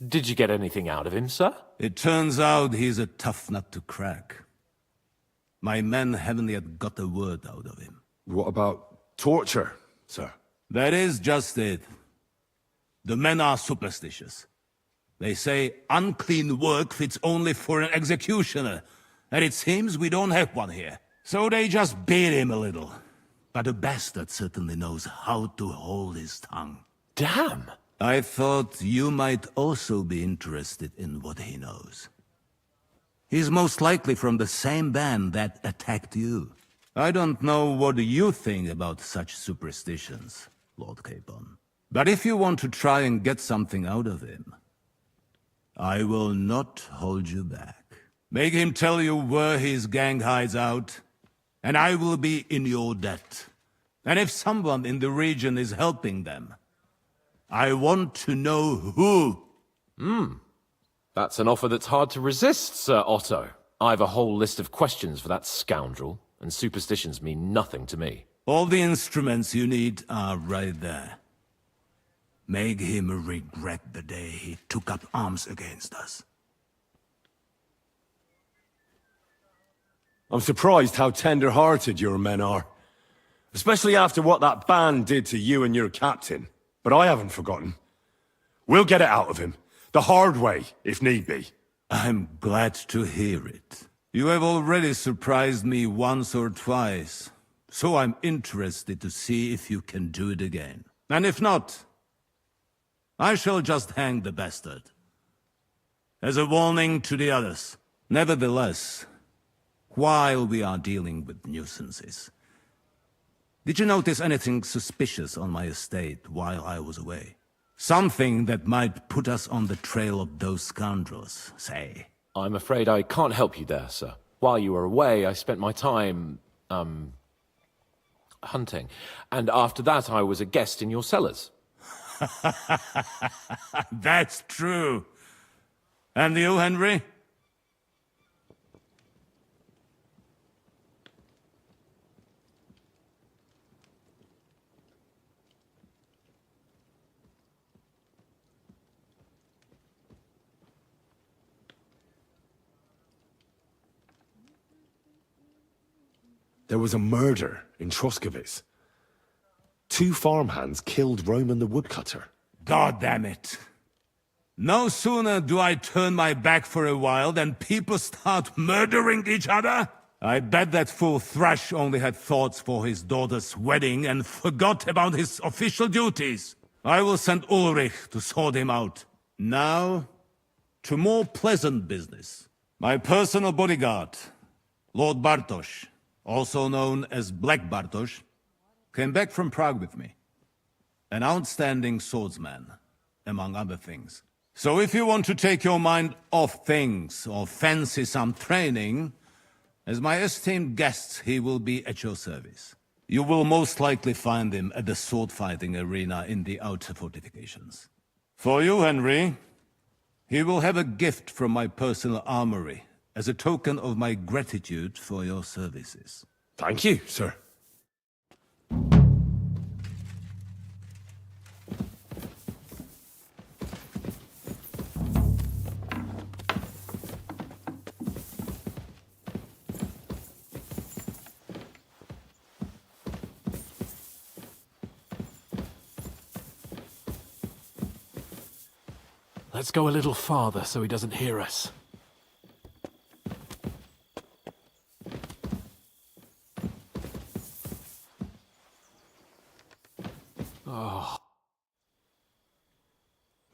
Did you get anything out of him, sir? It turns out he's a tough nut to crack. My men haven't yet got a word out of him. What about torture, sir? That is just it. The men are superstitious. They say unclean work fits only for an executioner, and it seems we don't have one here. So they just beat him a little. But a bastard certainly knows how to hold his tongue. Damn! I thought you might also be interested in what he knows. He's most likely from the same band that attacked you. I don't know what you think about such superstitions, Lord Capon. But if you want to try and get something out of him, I will not hold you back. Make him tell you where his gang hides out, and I will be in your debt. And if someone in the region is helping them, I want to know who. That's an offer that's hard to resist, Sir Otto. I've a whole list of questions for that scoundrel, and superstitions mean nothing to me. All the instruments you need are right there. Make him regret the day he took up arms against us. I'm surprised how tender-hearted your men are. Especially after what that band did to you and your captain. But I haven't forgotten. We'll get it out of him. The hard way, if need be. I'm glad to hear it. You have already surprised me once or twice, so I'm interested to see if you can do it again. And if not, I shall just hang the bastard. As a warning to the others. Nevertheless, while we are dealing with nuisances, Did you notice anything suspicious on my estate while I was away? Something that might put us on the trail of those scoundrels, say? I'm afraid I can't help you there, sir. While you were away, I spent my time, hunting. And after that, I was a guest in your cellars. That's true. And you, Henry? There was a murder in Troskovitz. 2 farmhands killed Roman the woodcutter. God damn it. No sooner do I turn my back for a while than people start murdering each other. I bet that fool Thrush only had thoughts for his daughter's wedding and forgot about his official duties. I will send Ulrich to sort him out. Now, to more pleasant business. My personal bodyguard, Lord Bartosz, also known as Black Bartosz, came back from Prague with me. An outstanding swordsman, among other things. So if you want to take your mind off things or fancy some training, as my esteemed guest, he will be at your service. You will most likely find him at the sword-fighting arena in the outer fortifications. For you, Henry, he will have a gift from my personal armory as a token of my gratitude for your services. Thank you, sir. Let's go a little farther so he doesn't hear us. Oh.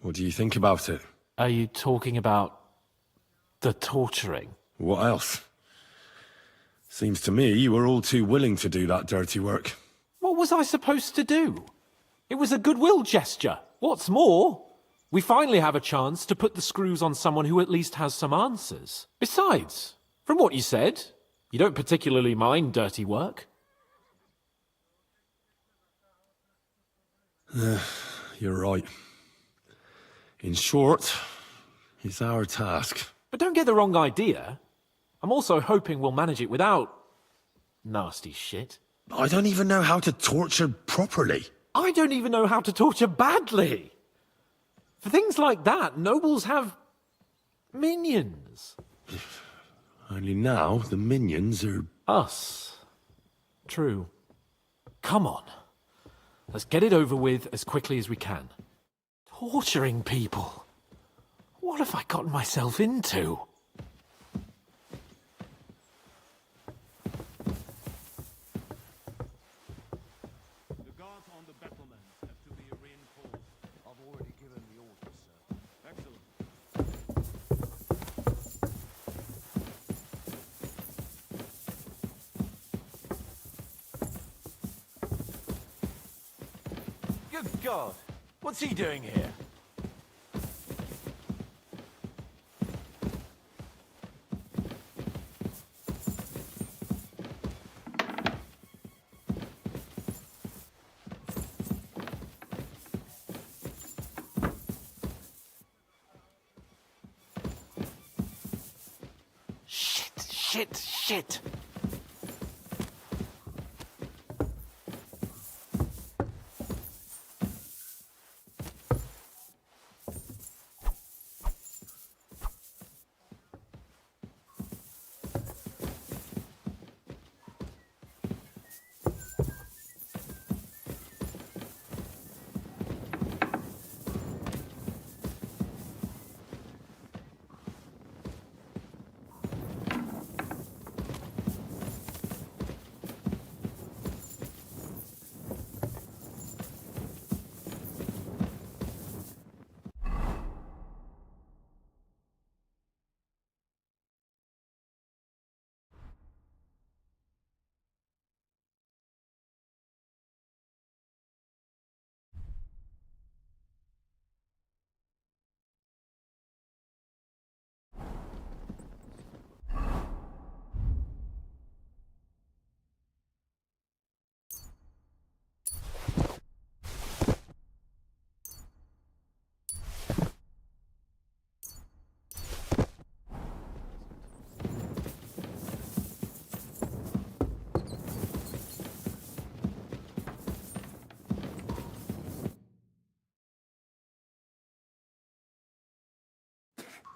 What do you think about it? Are you talking about the torturing? What else? Seems to me you were all too willing to do that dirty work. What was I supposed to do? It was a goodwill gesture. What's more, we finally have a chance to put the screws on someone who at least has some answers. Besides, from what you said, you don't particularly mind dirty work. You're right. In short, it's our task. But don't get the wrong idea. I'm also hoping we'll manage it without nasty shit. I don't even know how to torture properly. I don't even know how to torture badly. For things like that, nobles have minions. Only now the minions are... Us. True. Come on. Let's get it over with as quickly as we can. Torturing people. What have I gotten myself into? The guards on the battlements have to be reinforced. I've already given the orders, sir. Excellent. Good God! What's he doing here? Shit!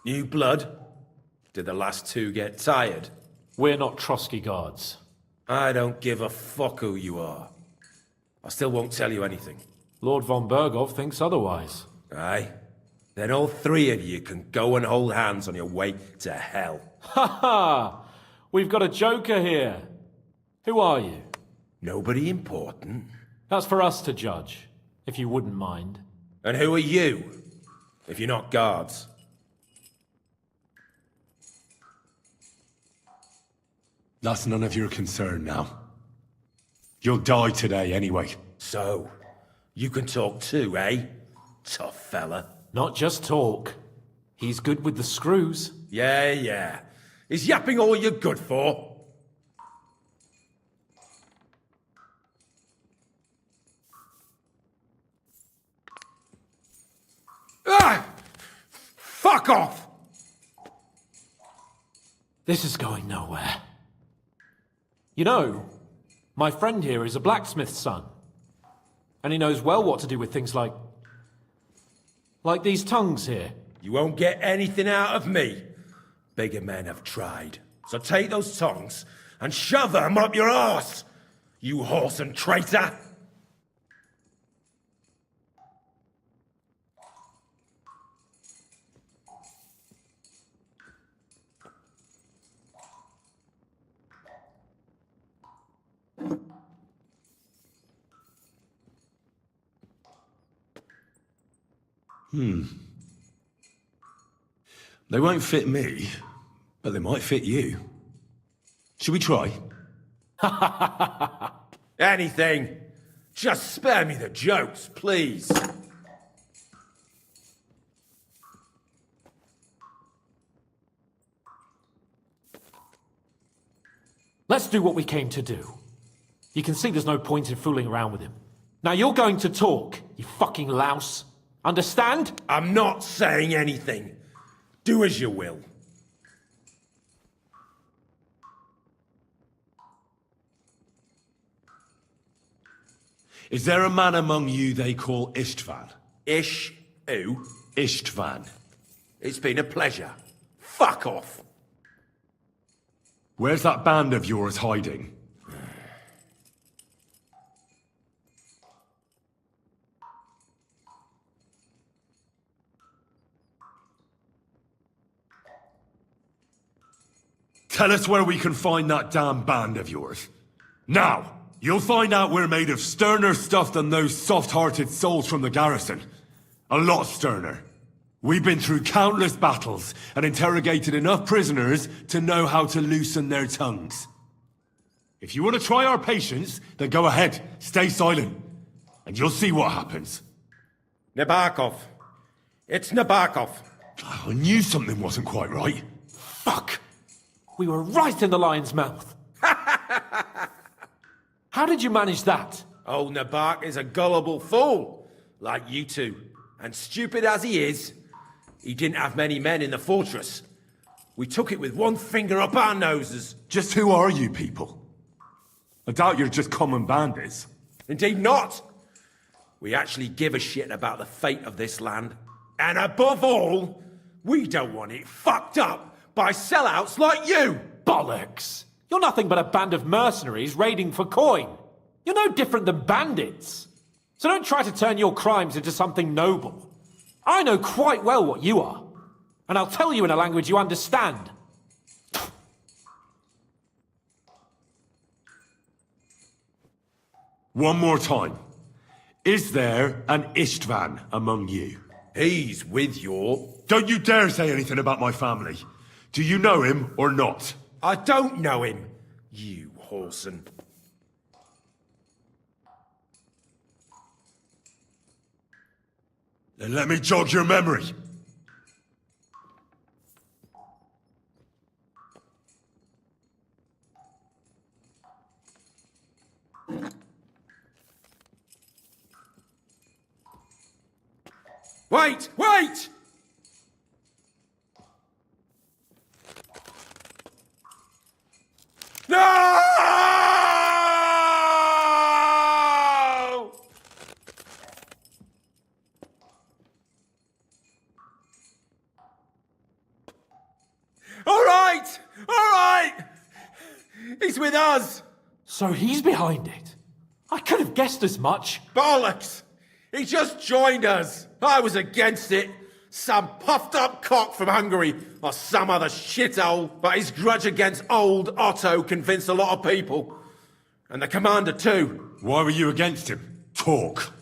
New blood? Did the last two get tired? We're not Trosky guards. I don't give a fuck who you are. I still won't tell you anything. Lord von Bergow thinks otherwise. Aye? Then all three of you can go and hold hands on your way to hell. Ha ha! We've got a joker here. Who are you? Nobody important. That's for us to judge, if you wouldn't mind. And who are you, if you're not guards? That's none of your concern now. You'll die today anyway. So, you can talk too, eh? Tough fella. Not just talk. He's good with the screws. Yeah. Is yapping all you're good for? Ah! Fuck off! This is going nowhere. You know, my friend here is a blacksmith's son. And he knows well what to do with things like these tongues here. You won't get anything out of me. Bigger men have tried. So take those tongues and shove them up your arse, you horse and traitor! They won't fit me, but they might fit you. Should we try? Anything. Just spare me the jokes, please. Let's do what we came to do. You can see there's no point in fooling around with him. Now you're going to talk, you fucking louse. Understand? I'm not saying anything. Do as you will. Is there a man among you they call Istvan? Ish who? Istvan. It's been a pleasure. Fuck off. Where's that band of yours hiding? Tell us where we can find that damn band of yours. Now! You'll find out we're made of sterner stuff than those soft-hearted souls from the garrison. A lot sterner. We've been through countless battles and interrogated enough prisoners to know how to loosen their tongues. If you want to try our patience, then go ahead, stay silent, and you'll see what happens. Nebakov. It's Nebakov. I knew something wasn't quite right. Fuck! We were right in the lion's mouth. How did you manage that? Old Nebak is a gullible fool, like you two. And stupid as he is, he didn't have many men in the fortress. We took it with one finger up our noses. Just who are you people? I doubt you're just common bandits. Indeed not. We actually give a shit about the fate of this land. And above all, we don't want it fucked up by sellouts like you! Bollocks! You're nothing but a band of mercenaries raiding for coin. You're no different than bandits. So don't try to turn your crimes into something noble. I know quite well what you are. And I'll tell you in a language you understand. One more time. Is there an Istvan among you? He's with your... Don't you dare say anything about my family. Do you know him or not? I don't know him, you whoreson. Then let me jog your memory. Wait! Wait! No! He's with us! So he's behind it. I could have guessed as much. Bollocks! He just joined us. I was against it. Some puffed up cock from Hungary or some other shithole. But his grudge against old Otto convinced a lot of people. And the commander too. Why were you against him? Talk.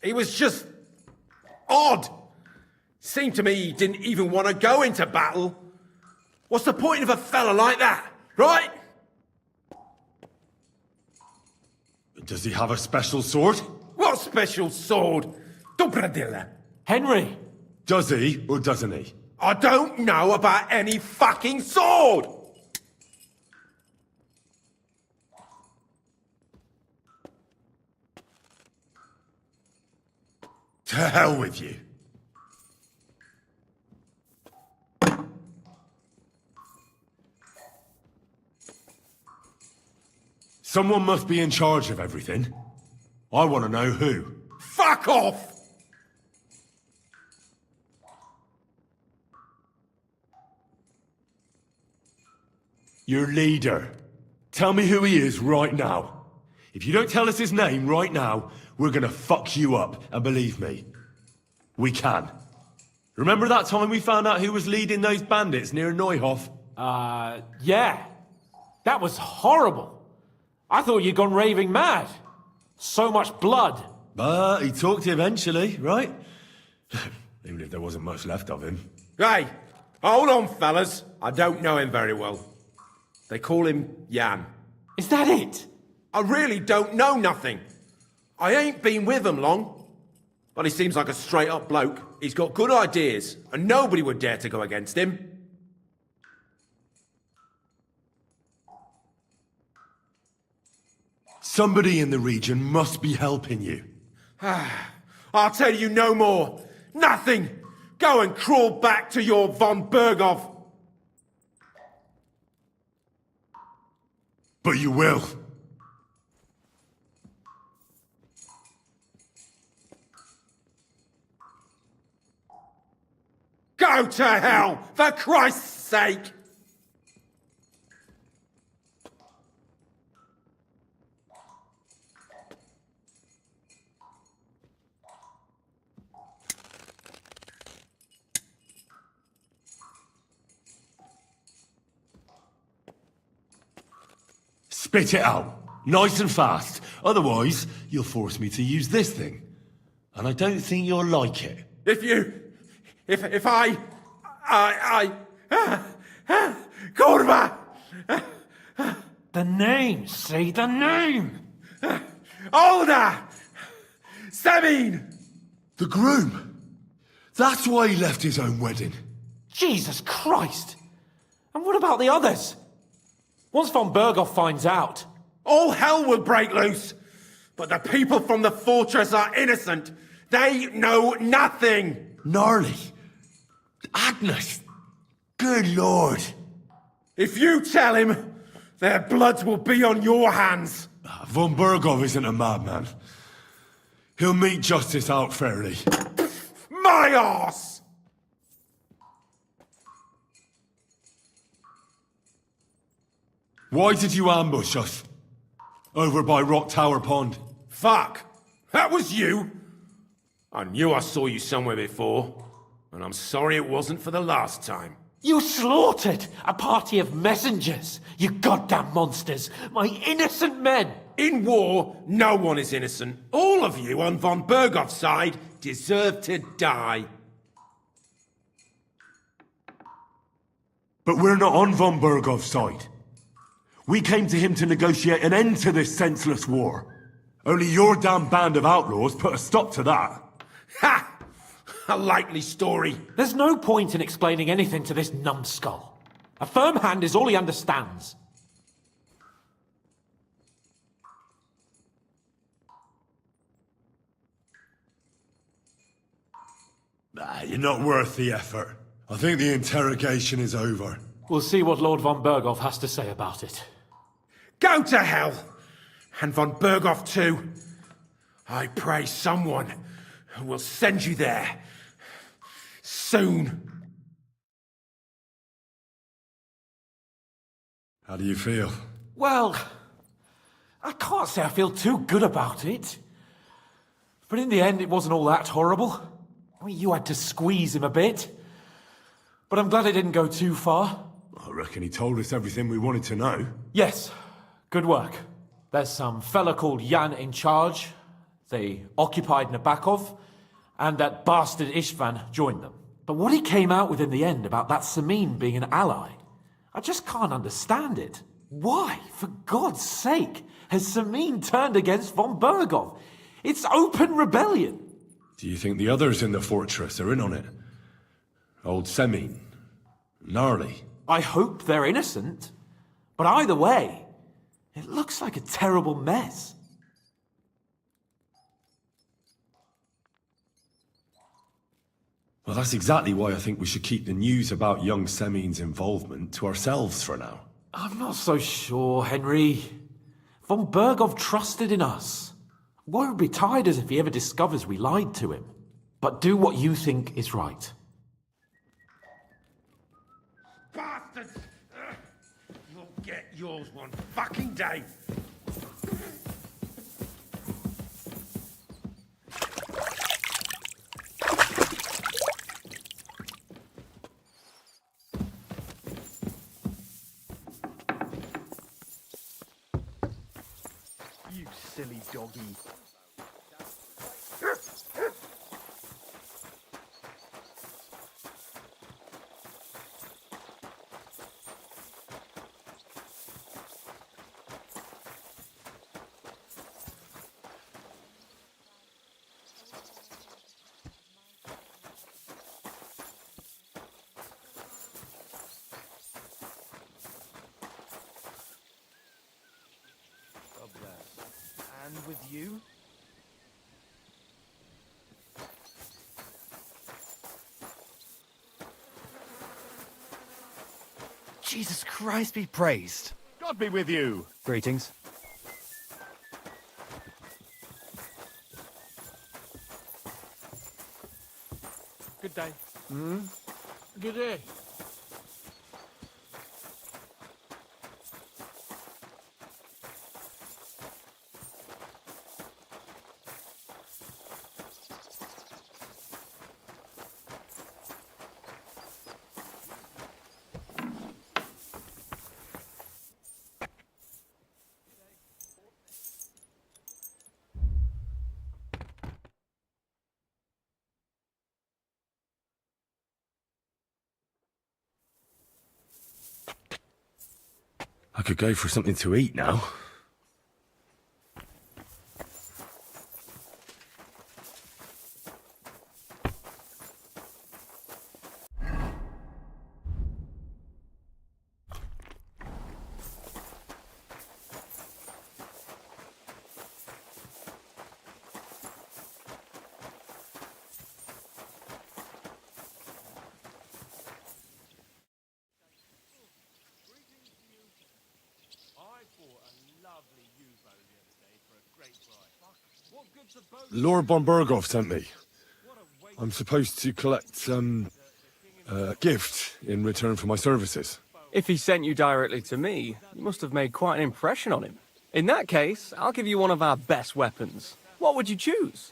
He was just odd. Seemed to me he didn't even want to go into battle. What's the point of a fella like that, right? Does he have a special sword? What special sword? Dobradilla. Henry! Does he, or doesn't he? I don't know about any fucking sword! To hell with you. Someone must be in charge of everything. I want to know who. Fuck off! Your leader. Tell me who he is right now. If you don't tell us his name right now, we're gonna fuck you up, and believe me, we can. Remember that time we found out who was leading those bandits near Neuhof? Yeah. That was horrible. I thought you'd gone raving mad. So much blood. But he talked eventually, right? Even if there wasn't much left of him. Hey, hold on, fellas. I don't know him very well. They call him Jan. Is that it? I really don't know nothing. I ain't been with him long. But he seems like a straight-up bloke. He's got good ideas, and nobody would dare to go against him. Somebody in the region must be helping you. I'll tell you no more. Nothing. Go and crawl back to your von Bergow. But you will. Go to hell, for Christ's sake! Spit it out, nice and fast. Otherwise, you'll force me to use this thing. And I don't think you'll like it. If I Kurva! The name, say the name! Olda! Sabine! The groom! That's why he left his own wedding. Jesus Christ! And what about the others? Once von Bergow finds out... All hell will break loose! But the people from the fortress are innocent! They know nothing! Gnarly! Agnes! Good lord! If you tell him, their blood will be on your hands! Von Bergow isn't a madman. He'll mete justice out fairly. My arse! Why did you ambush us? Over by Rock Tower Pond. Fuck! That was you! I knew I saw you somewhere before, and I'm sorry it wasn't for the last time. You slaughtered a party of messengers, you goddamn monsters! My innocent men! In war, no one is innocent. All of you on von Bergow's side deserve to die. But we're not on von Bergow's side. We came to him to negotiate an end to this senseless war. Only your damn band of outlaws put a stop to that. Ha! A likely story. There's no point in explaining anything to this numbskull. A firm hand is all he understands. You're not worth the effort. I think the interrogation is over. We'll see what Lord von Bergow has to say about it. Go to hell! And von Bergow too. I pray someone will send you there. Soon. How do you feel? Well, I can't say I feel too good about it. But in the end, it wasn't all that horrible. I mean, you had to squeeze him a bit. But I'm glad it didn't go too far. I reckon he told us everything we wanted to know. Yes, good work. There's some fella called Jan in charge. They occupied Nebakov, and that bastard Istvan joined them. But what he came out with in the end about that Samin being an ally, I just can't understand it. Why, for God's sake, has Samin turned against von Bergow? It's open rebellion. Do you think the others in the fortress are in on it? Old Semin, Gnarly. I hope they're innocent. But either way, it looks like a terrible mess. Well, that's exactly why I think we should keep the news about young Semin's involvement to ourselves for now. I'm not so sure, Henry. Von Bergow trusted in us. Won't be tired as if he ever discovers we lied to him. But do what you think is right. Bastards! You'll get yours one fucking day. You silly doggy. And with you? Jesus Christ be praised. God be with you. Greetings. Good day. Good day. I could go for something to eat now. Lord von Bergow sent me. I'm supposed to collect a gift in return for my services. If he sent you directly to me, you must have made quite an impression on him. In that case, I'll give you one of our best weapons. What would you choose?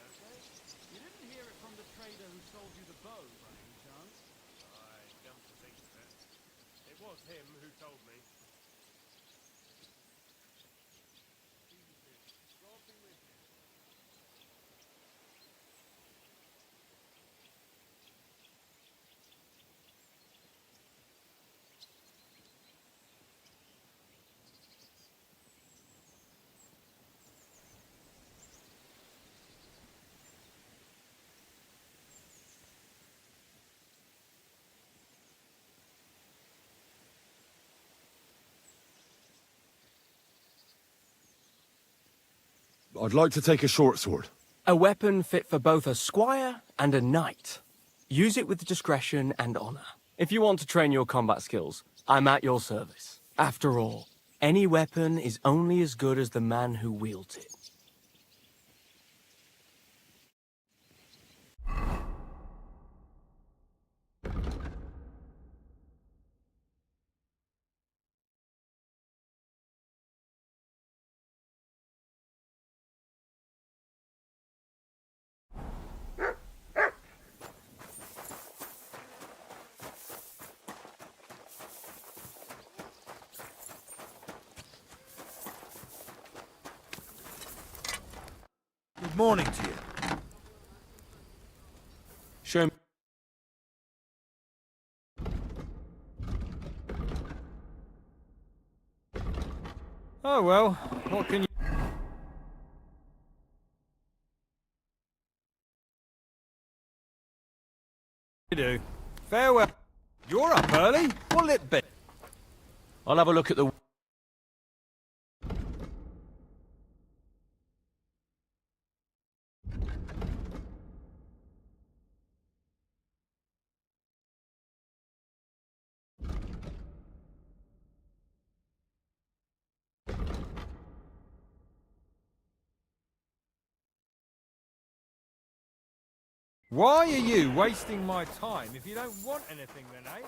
I'd like to take a short sword. A weapon fit for both a squire and a knight. Use it with discretion and honor. If you want to train your combat skills, I'm at your service. After all, any weapon is only as good as the man who wields it. Good morning to you. Show me. Oh well, what can you do? Farewell. You're up early. What'll it be? I'll have a look at the... Why are you wasting my time if you don't want anything then, eh?